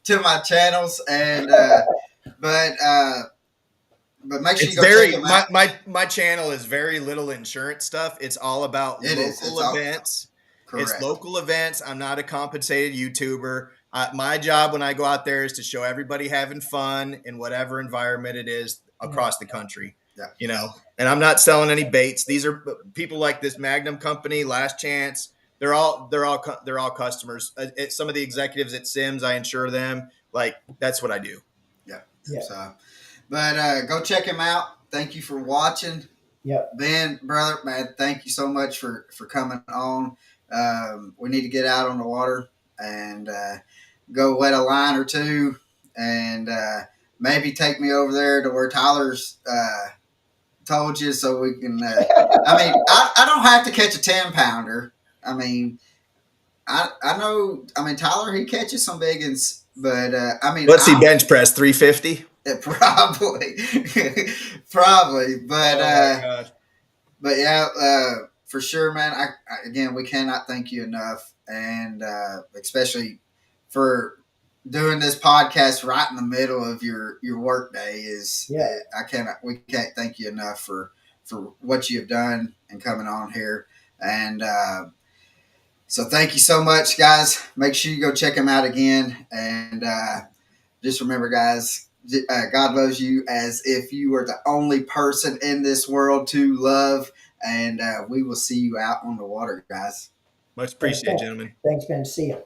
to my channels, and but make sure you go check them out. My channel is very little insurance stuff. It's all about local events. Correct. It's local events. I'm not a compensated YouTuber. My job when I go out there is to show everybody having fun in whatever environment it is across the country. Yeah. And I'm not selling any baits. These are people like this Magnum company, Last Chance. They're all customers. Some of the executives at Sims, I insure them. Like, that's what I do. Yeah. So, but go check him out. Thank you for watching. Yep. Ben, brother, man, thank you so much for coming on. We need to get out on the water and go wet a line or two, and maybe take me over there to where Tyler's told you, so we can. I mean, I don't have to catch a 10-pounder. I mean, I know. I mean, Tyler, he catches some big ones, but I mean, let's see, bench press 350. Probably, but but yeah, for sure, man. Again, we cannot thank you enough, and especially for doing this podcast right in the middle of your work day we can't thank you enough for what you have done and coming on here, and so thank you so much, guys. Make sure you go check him out again, and just remember, guys, God loves you as if you were the only person in this world to love, and we will see you out on the water, guys. Much appreciated, gentlemen. Thanks, Ben. See you.